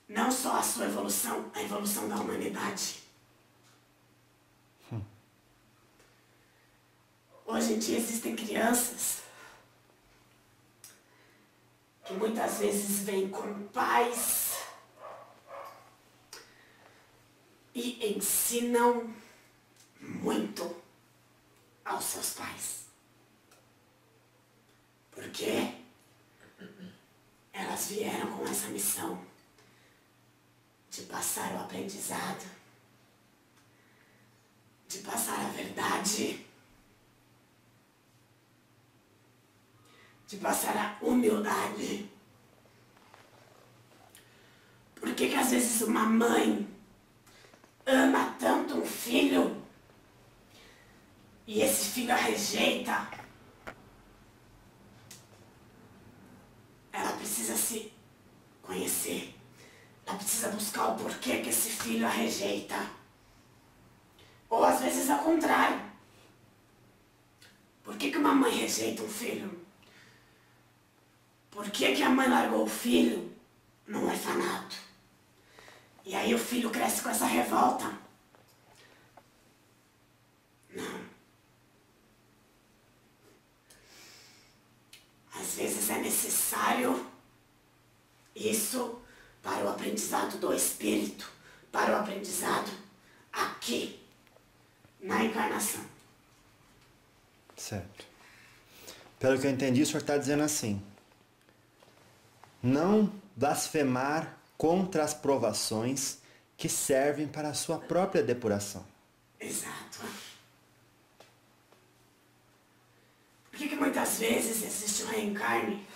Não só a sua evolução, a evolução da humanidade. Hoje em dia existem crianças que muitas vezes vêm com pais e ensinam muito aos seus pais. Porque elas vieram com essa missão de passar o aprendizado, de passar a verdade, de passar a humildade. Por que às vezes uma mãe ama tanto um filho e esse filho a rejeita? Ela precisa se conhecer. Ela precisa buscar o porquê que esse filho a rejeita. Ou às vezes ao contrário. Por que uma mãe rejeita um filho? Por que a mãe largou o filho num orfanato? E aí o filho cresce com essa revolta. Não. Às vezes é necessário isso para o aprendizado do espírito, para o aprendizado aqui, na encarnação. Certo. Pelo que eu entendi, o senhor está dizendo assim: não blasfemar contra as provações que servem para a sua própria depuração. Exato. Por que muitas vezes existe o reencarne?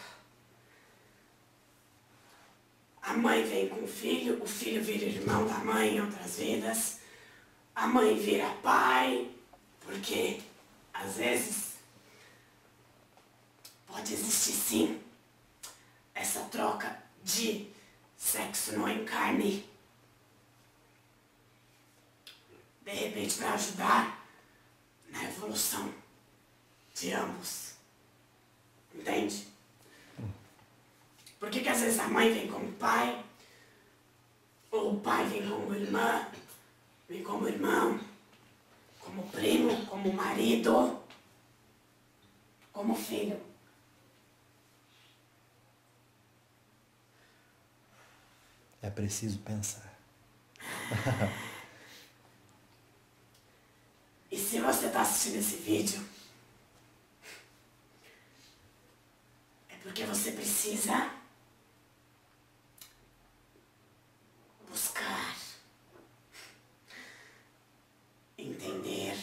A mãe vem com o filho vira irmão da mãe em outras vidas, a mãe vira pai, porque às vezes pode existir sim essa troca de sexo no encarne. De repente para ajudar na evolução de ambos. Entende? Por que às vezes a mãe vem como pai, ou o pai vem como irmã, vem como irmão, como primo? como marido, como filho. É preciso pensar. E se você está assistindo esse vídeo, é porque você precisa buscar, entender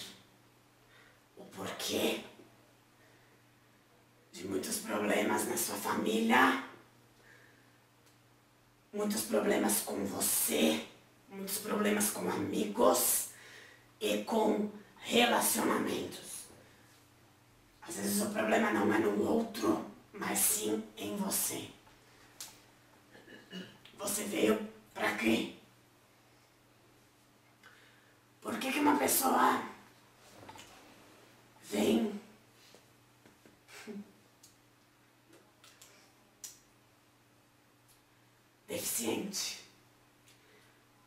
o porquê de muitos problemas na sua família, muitos problemas com você, muitos problemas com amigos e com relacionamentos. Às vezes o problema não é no outro, mas sim em você. Você veio pra quê? Por que uma pessoa vem deficiente?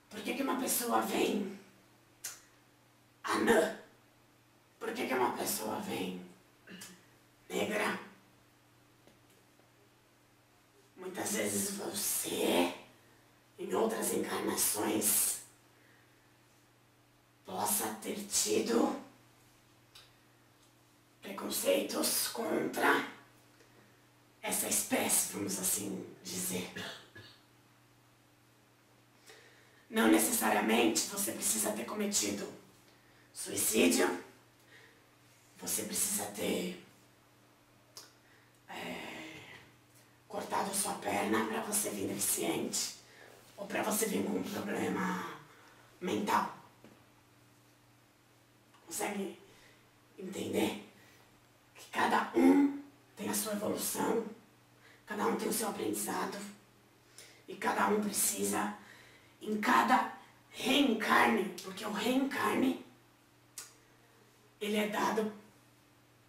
Por que uma pessoa vem anã? Por que uma pessoa vem negra? Muitas vezes você, em outras encarnações, possa ter tido preconceitos contra essa espécie, vamos assim dizer. Não necessariamente você precisa ter cometido suicídio, você precisa ter cortado sua perna para você vir deficiente, ou para você vir com um problema mental. Consegue entender que cada um tem a sua evolução, cada um tem o seu aprendizado, e cada um precisa, em cada reencarne, porque o reencarne, ele é dado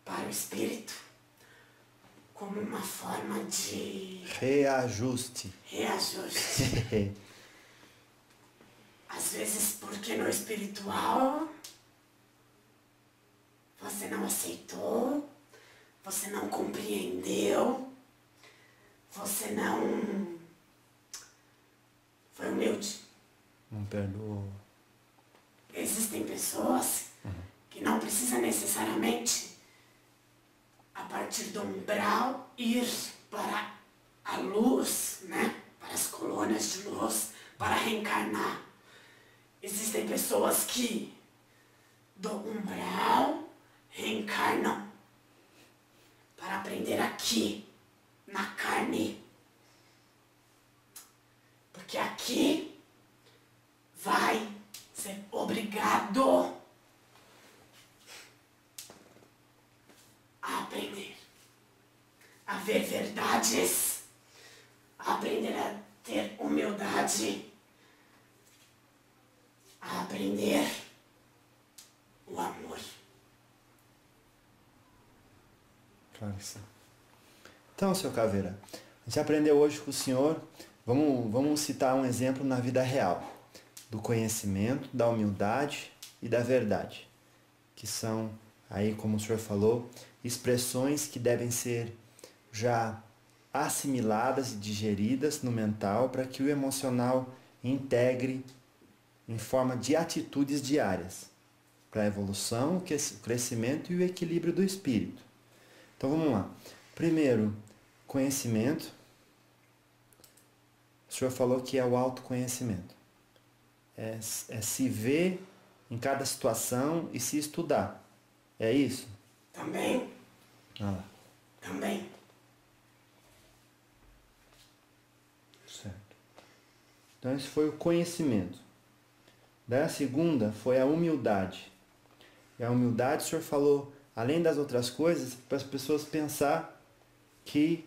para o espírito como uma forma de reajuste. Às vezes porque no espiritual você não aceitou, você não compreendeu, você não foi humilde. Não perdoou. Existem pessoas que não precisam necessariamente, a partir do umbral, ir para a luz, né? Para as colônias de luz, para reencarnar. Existem pessoas que do umbral reencarnam para aprender aqui, na carne. Porque aqui vai ser obrigado a aprender, a ver verdades, a aprender a ter humildade, a aprender o amor. Claro que sim. Então, seu Caveira, a gente aprendeu hoje com o senhor, vamos citar um exemplo na vida real, do conhecimento, da humildade e da verdade, que são, aí como o senhor falou, expressões que devem ser já assimiladas e digeridas no mental para que o emocional integre em forma de atitudes diárias para a evolução, o crescimento e o equilíbrio do espírito. Então vamos lá. Primeiro, conhecimento. O senhor falou que é o autoconhecimento. É se ver em cada situação e se estudar. É isso? Também. Ah lá. Também. Certo. Então esse foi o conhecimento. Daí a segunda foi a humildade. E a humildade, o senhor falou, além das outras coisas, para as pessoas pensar que,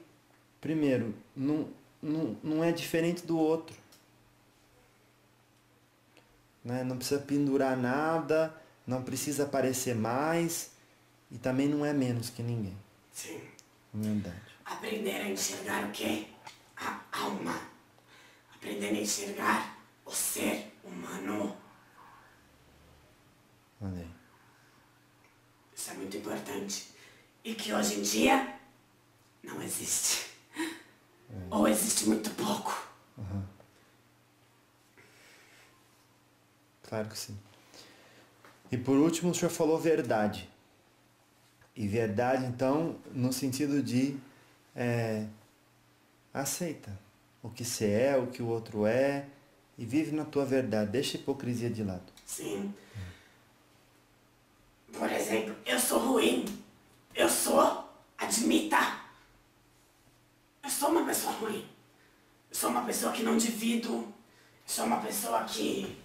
primeiro, não é diferente do outro. Né? Não precisa pendurar nada, não precisa parecer mais e também não é menos que ninguém. Sim. Humildade. Aprender a enxergar o quê? A alma. Aprender a enxergar o ser humano. Olha aí. importante e que hoje em dia não existe. Ou existe muito pouco. Claro que sim. E por último, o senhor falou verdade. E verdade, então, no sentido de aceita o que você é, o que o outro é, e vive na tua verdade. Deixa a hipocrisia de lado. Sim. Por exemplo, eu sou ruim. Eu sou, admita. Eu sou uma pessoa ruim. Eu sou uma pessoa que não divido. Eu sou uma pessoa que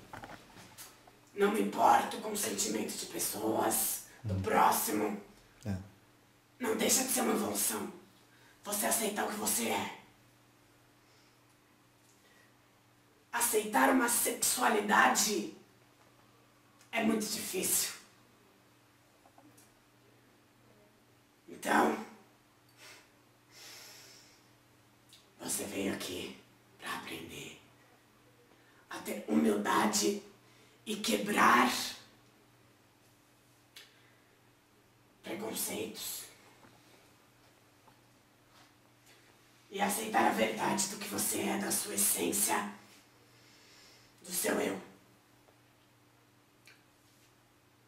não me importo com os sentimentos de pessoas, do próximo. Não deixa de ser uma evolução. Você aceitar o que você é. Aceitar uma sexualidade é muito difícil. Então, você veio aqui para aprender a ter humildade e quebrar preconceitos. E aceitar a verdade do que você é, da sua essência, do seu eu.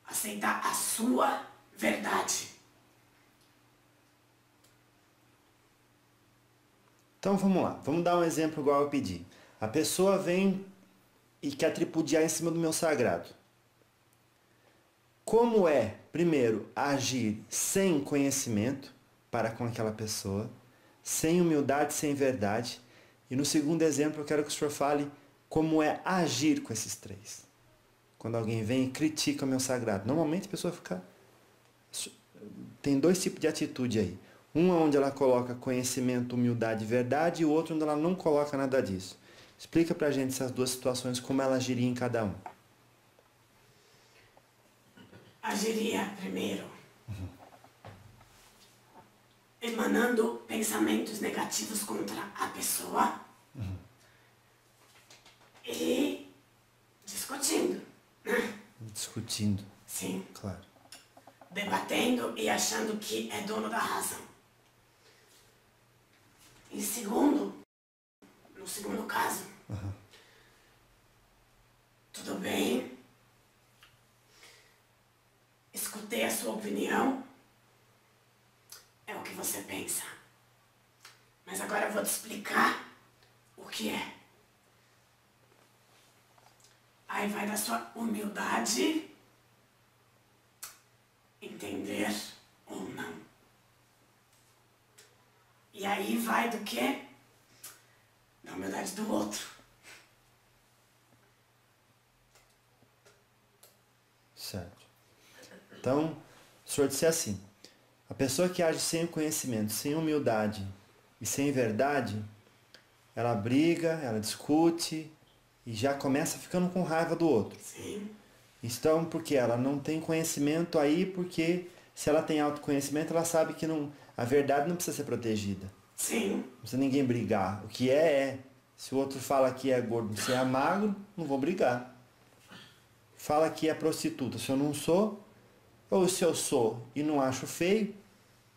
Aceitar a sua verdade. Então vamos lá, vamos dar um exemplo igual eu pedi. A pessoa vem e quer tripudiar em cima do meu sagrado. Como é, primeiro, agir sem conhecimento para com aquela pessoa, sem humildade, sem verdade. E no segundo exemplo eu quero que o senhor fale como é agir com esses três. Quando alguém vem e critica o meu sagrado. Normalmente a pessoa fica... Tem dois tipos de atitude aí. Um é onde ela coloca conhecimento, humildade e verdade, e o outro onde ela não coloca nada disso. Explica pra gente essas duas situações, como ela agiria em cada um. Agiria primeiro emanando pensamentos negativos contra a pessoa e discutindo, né? Discutindo. Sim. Claro. Debatendo e achando que é dono da razão. Em segundo, no segundo caso, tudo bem, escutei a sua opinião, é o que você pensa. Mas agora eu vou te explicar o que é. Aí vai da sua humildade entender ou não. E aí vai do quê? Da humildade do outro. Certo. Então, o senhor disse assim, a pessoa que age sem conhecimento, sem humildade e sem verdade, ela briga, ela discute e já começa ficando com raiva do outro. Sim. Então, porque ela não tem conhecimento aí, porque se ela tem autoconhecimento, ela sabe que não, a verdade não precisa ser protegida. Sim. Não precisa ninguém brigar. O que é. Se o outro fala que é gordo, se é magro, não vou brigar. Fala que é prostituta, se eu não sou, ou se eu sou e não acho feio,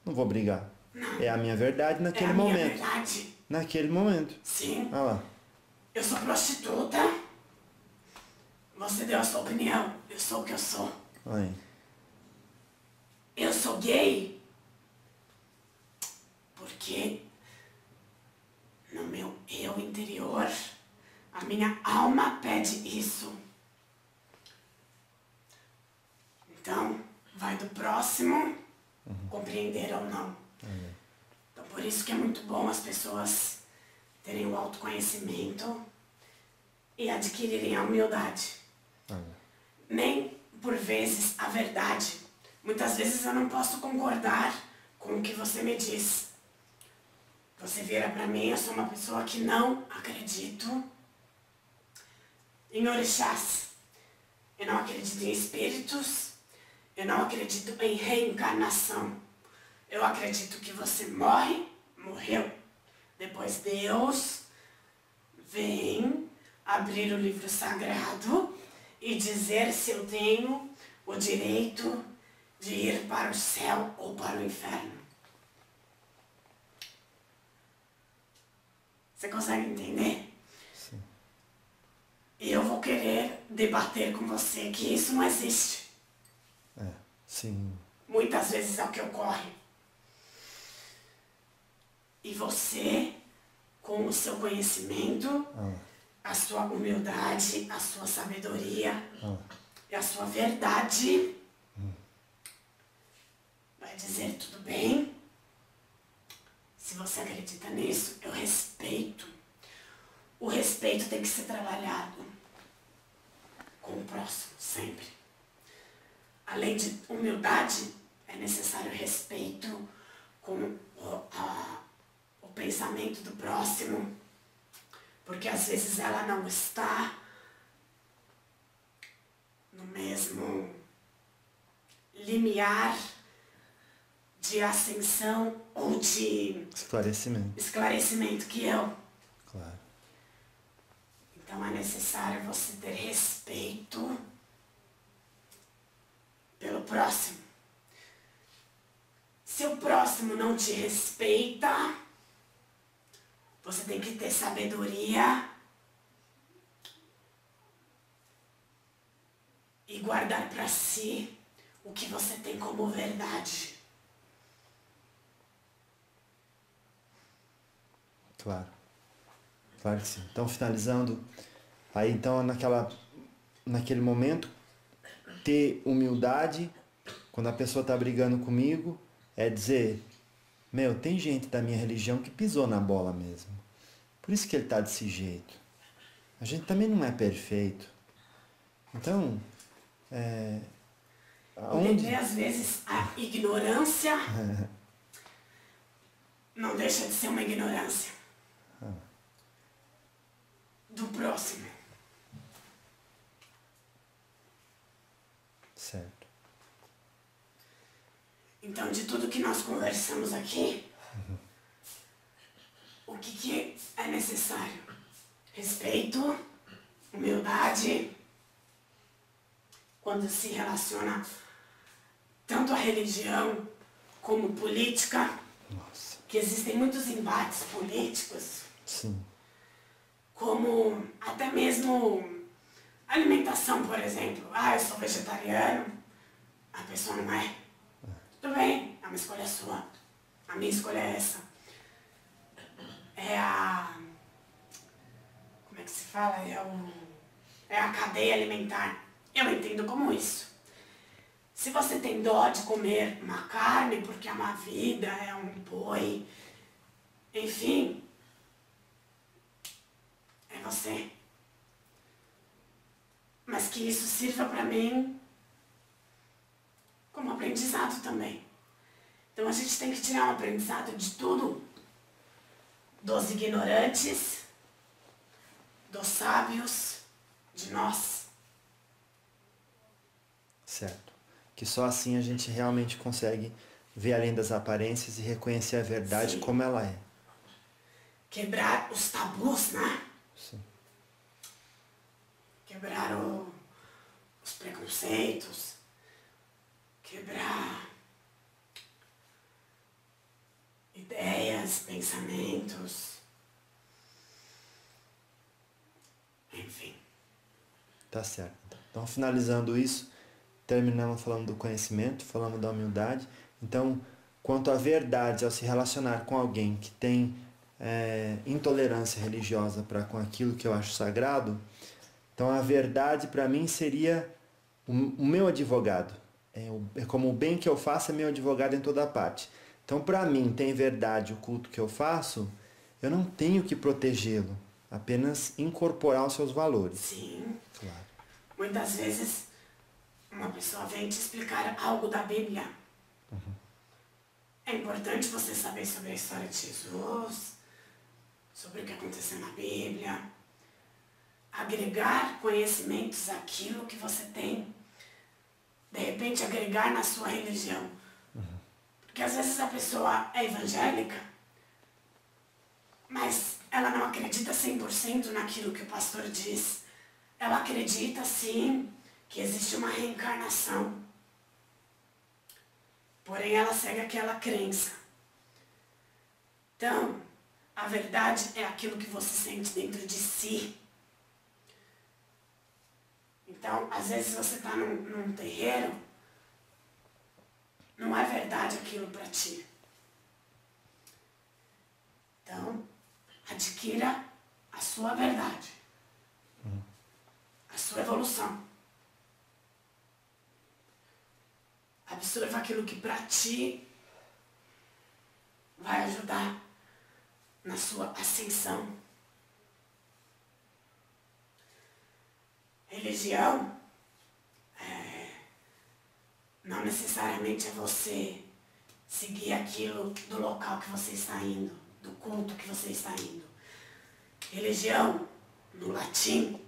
não vou brigar. Não. É a minha verdade naquele É a minha momento. verdade. Naquele momento. Sim. Olha lá. Eu sou prostituta. Você deu a sua opinião. Eu sou o que eu sou. Aí. Eu sou gay porque no meu eu interior, a minha alma pede isso. Então, vai do próximo compreender ou não. Então, por isso que é muito bom as pessoas terem o autoconhecimento e adquirirem a humildade. Nem, por vezes, a verdade. Muitas vezes eu não posso concordar com o que você me diz. Você vira pra mim, eu sou uma pessoa que não acredito em orixás. Eu não acredito em espíritos. Eu não acredito em reencarnação. Eu acredito que você morre, morreu. Depois Deus vem abrir o livro sagrado e dizer se eu tenho o direito de ir para o céu ou para o inferno. Você consegue entender? Sim. E eu vou querer debater com você que isso não existe. Sim. Muitas vezes é o que ocorre. E você, com o seu conhecimento, a sua humildade, a sua sabedoria e a sua verdade, vai dizer tudo bem. Se você acredita nisso, eu respeito. O respeito tem que ser trabalhado com o próximo, sempre. Além de humildade, é necessário respeito com o pensamento do próximo, porque às vezes ela não está no mesmo limiar de ascensão ou de esclarecimento que eu. Claro. Então é necessário você ter respeito pelo próximo. Se o próximo não te respeita, você tem que ter sabedoria e guardar para si o que você tem como verdade. Claro. Claro que sim. Então, finalizando, aí então naquele momento, ter humildade, quando a pessoa está brigando comigo, é dizer, tem gente da minha religião que pisou na bola mesmo. Por isso que ele está desse jeito. A gente também não é perfeito. Então, Porque às vezes a ignorância não deixa de ser uma ignorância do próximo. Certo. Então, de tudo que nós conversamos aqui, o que é necessário? Respeito, humildade, quando se relaciona tanto a religião como política, que existem muitos embates políticos, sim, como até mesmo alimentação, por exemplo. Eu sou vegetariano, a pessoa não é. Tudo bem, é uma escolha sua. A minha escolha é essa. Como é que se fala? É a cadeia alimentar. Eu entendo como isso. Se você tem dó de comer uma carne porque é uma vida, é um boi, enfim, é você. Mas que isso sirva para mim como aprendizado também. Então a gente tem que tirar um aprendizado de tudo. Dos ignorantes, dos sábios, de nós. Certo. Que só assim a gente realmente consegue ver além das aparências e reconhecer a verdade. Sim. Como ela é. Quebrar os tabus, né? Sim. Quebrar os preconceitos. Quebrar ideias, pensamentos. Enfim. Tá certo. Então, finalizando isso, terminamos falando do conhecimento, falamos da humildade. Então, quanto à verdade, ao se relacionar com alguém que tem intolerância religiosa para com aquilo que eu acho sagrado, então a verdade para mim seria o meu advogado. É como o bem que eu faço é meu advogado em toda parte. Então, para mim, tem verdade o culto que eu faço, eu não tenho que protegê-lo, apenas incorporar os seus valores. Sim. Claro. Muitas vezes, uma pessoa vem te explicar algo da Bíblia. É importante você saber sobre a história de Jesus, sobre o que aconteceu na Bíblia. Agregar conhecimentos àquilo que você tem. De repente, agregar na sua religião. Porque às vezes a pessoa é evangélica, mas ela não acredita 100% naquilo que o pastor diz. Ela acredita, sim, que existe uma reencarnação. porém ela segue aquela crença. Então, a verdade é aquilo que você sente dentro de si. Então, às vezes você está num terreiro, não é verdade aquilo para ti. Então, adquira a sua verdade, a sua evolução. Absorva aquilo que para ti vai ajudar na sua ascensão. Religião não necessariamente é você seguir aquilo do local que você está indo, do culto que você está indo. Religião, no latim,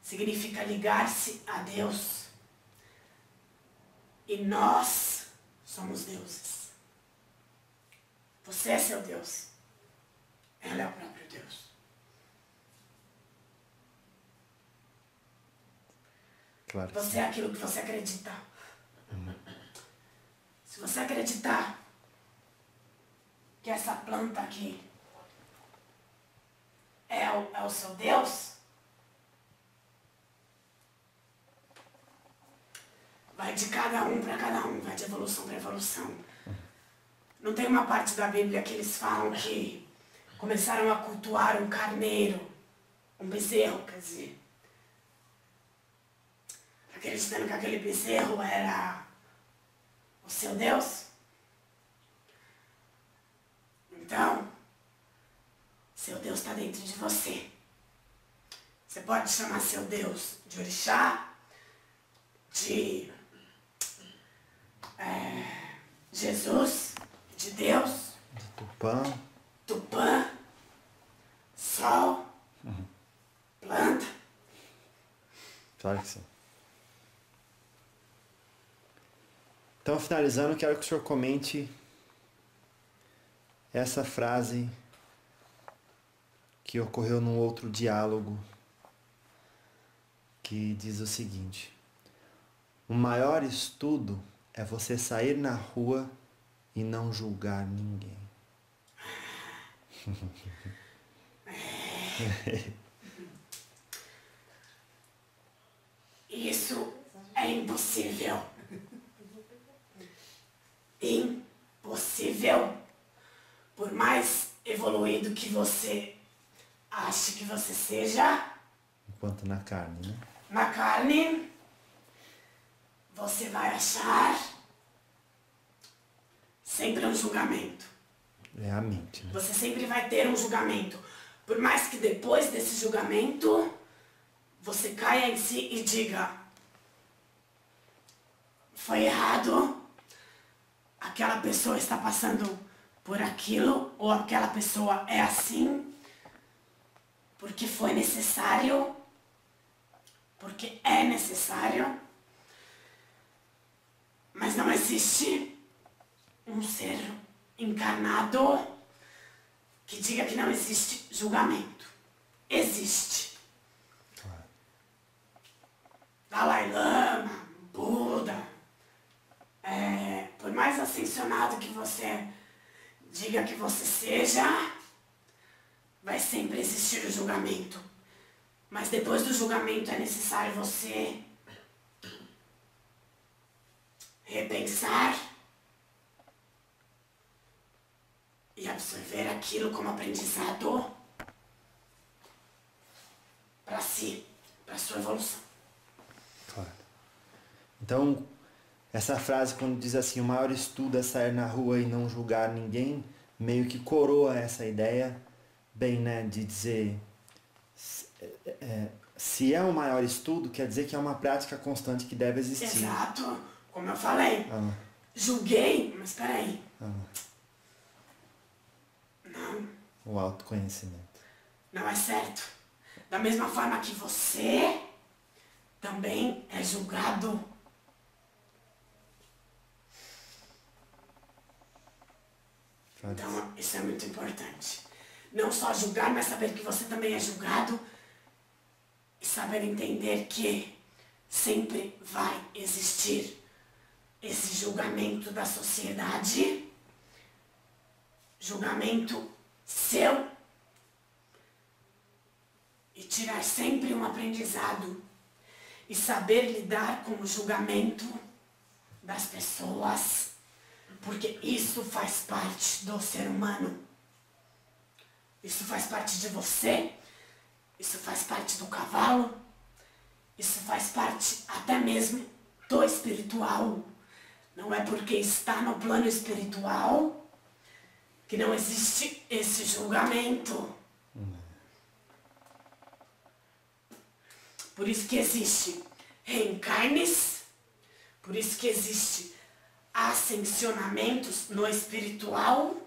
significa ligar-se a Deus. E nós somos deuses. Você é seu Deus. Ela é o próprio Deus. Claro. Você é aquilo que você acredita. Se você acreditar que essa planta aqui é o seu Deus, vai de cada um para cada um, vai de evolução para evolução. Não tem uma parte da Bíblia que eles falam que começaram a cultuar um carneiro, um bezerro, quer dizer, acreditando que aquele bezerro era o seu Deus? Então, seu Deus está dentro de você. Você pode chamar seu Deus de orixá, de Jesus, de Deus, Tupã, Sol, planta. Claro que sim. Então, finalizando, quero que o senhor comente essa frase que ocorreu num outro diálogo, que diz o seguinte: o maior estudo é você sair na rua e não julgar ninguém. Isso é impossível. Impossível. Por mais evoluído que você ache que você seja, Enquanto na carne, né? na carne, você vai achar sempre um julgamento. É a mente, né? Você sempre vai ter um julgamento. Por mais que depois desse julgamento, você caia em si e diga: foi errado, aquela pessoa está passando por aquilo, ou aquela pessoa é assim, porque foi necessário, porque é necessário. Mas não existe um ser encarnado que diga que não existe julgamento. Existe. Claro. Dalai Lama, Buda, por mais ascensionado que você diga que você seja, vai sempre existir o julgamento. Mas depois do julgamento é necessário você repensar e absorver aquilo como aprendizado para si, para sua evolução. Claro. Então, essa frase, quando diz assim, o maior estudo é sair na rua e não julgar ninguém, meio que coroa essa ideia, bem, né, de dizer, se é o maior estudo, quer dizer que é uma prática constante que deve existir. Exato, como eu falei. Julguei, mas peraí. Não. O autoconhecimento. Não é certo. Da mesma forma que você também é julgado. Então, isso é muito importante. Não só julgar, mas saber que você também é julgado. E saber entender que sempre vai existir esse julgamento da sociedade, julgamento seu, e tirar sempre um aprendizado e saber lidar com o julgamento das pessoas, porque isso faz parte do ser humano. Isso faz parte de você, isso faz parte do cavalo, isso faz parte até mesmo do espiritual. Não é porque está no plano espiritual que não existe esse julgamento. Por isso que existe reencarnes, por isso que existe ascensionamentos no espiritual,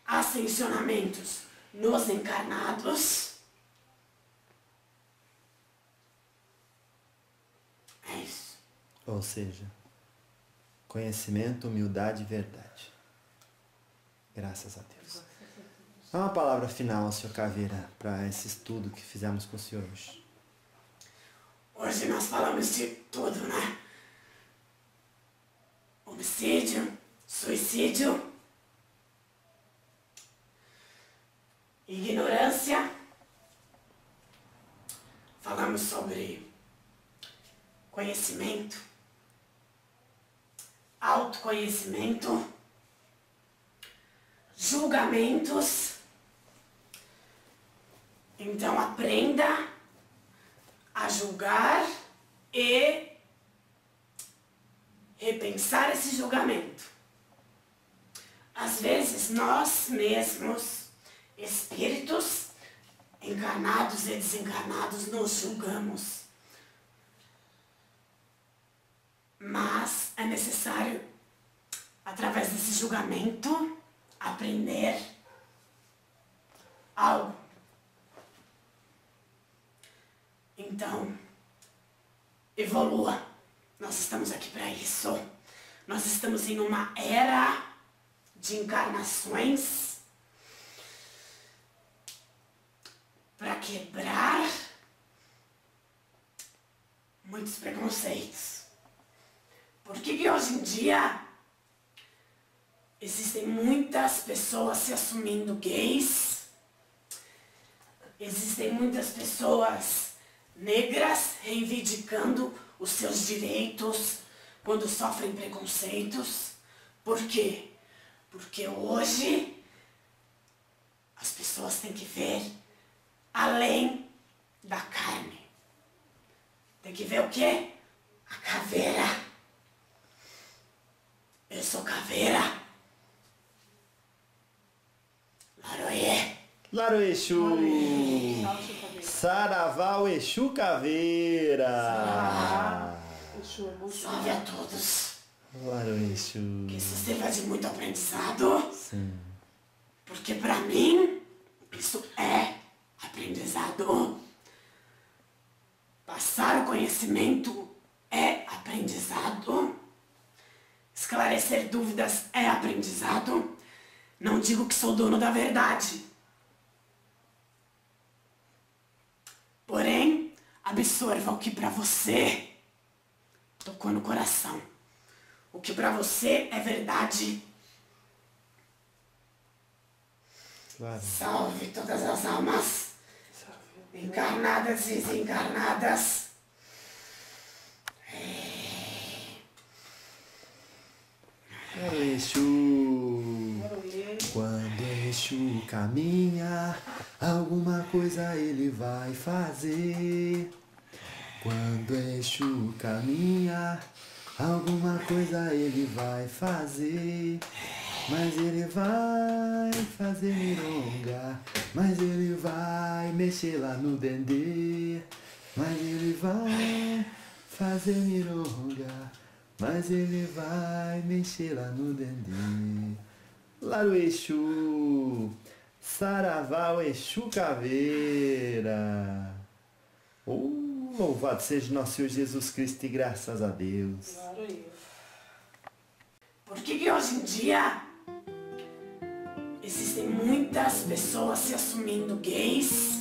ascensionamentos nos encarnados. É isso. Ou seja, conhecimento, humildade e verdade. Graças a Deus. Dá uma palavra final, Sr. Caveira, para esse estudo que fizemos com o senhor hoje. Hoje nós falamos de tudo, né? Homicídio, suicídio, ignorância. Falamos sobre conhecimento, autoconhecimento, julgamentos. Então aprenda a julgar e repensar esse julgamento. Às vezes nós mesmos, espíritos encarnados e desencarnados, nos julgamos. Mas é necessário, através desse julgamento, aprender algo. Então, evolua. Nós estamos aqui para isso. Nós estamos em uma era de encarnações para quebrar muitos preconceitos. Por que hoje em dia existem muitas pessoas se assumindo gays? Existem muitas pessoas negras reivindicando os seus direitos quando sofrem preconceitos. Por quê? Porque hoje as pessoas têm que ver além da carne. Tem que ver o quê? A caveira. Eu sou caveira. Laroê. Laroexu. Saravá o Exu Caveira. Salve a todos. Laroexu. Que isso sirva de muito aprendizado. Sim. Porque para mim, isso é aprendizado. Passar o conhecimento é aprendizado. Esclarecer dúvidas é aprendizado. Não digo que sou dono da verdade. Porém, absorva o que para você tocou no coração. O que para você é verdade. Claro. Salve todas as almas, encarnadas e desencarnadas. Laroexu. Quando Exu caminha, alguma coisa ele vai fazer. Quando Exu caminha, alguma coisa ele vai fazer. Mas ele vai fazer mironga, mas ele vai mexer lá no dendê. Mas ele vai fazer mironga, mas ele vai mexer lá no dendê. Laroexu, Saravá o Exu Caveira. Louvado seja nosso Senhor Jesus Cristo e graças a Deus. Por que hoje em dia existem muitas pessoas se assumindo gays?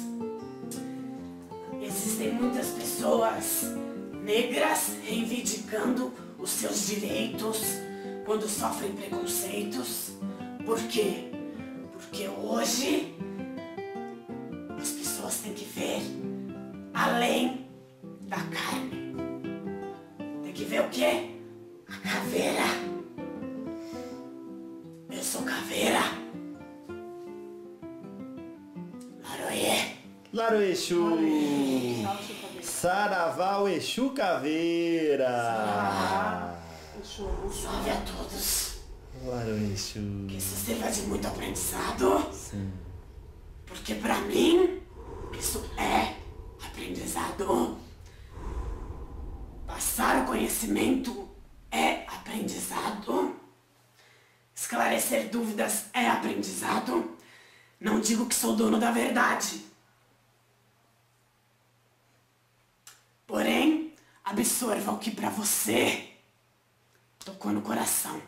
Existem muitas pessoas Negras reivindicando os seus direitos quando sofrem preconceitos. Por quê? Porque hoje as pessoas têm que ver além da carne. Tem que ver o quê? A caveira. Eu sou caveira. Laroie. Laroexu! Saravá, o Exu Caveira! Salve a todos. Laroexu! Que isso sirva de muito aprendizado. Sim. Porque pra mim, isso é aprendizado. Passar o conhecimento é aprendizado. Esclarecer dúvidas é aprendizado. Não digo que sou dono da verdade. Porém, absorva o que pra você tocou no coração.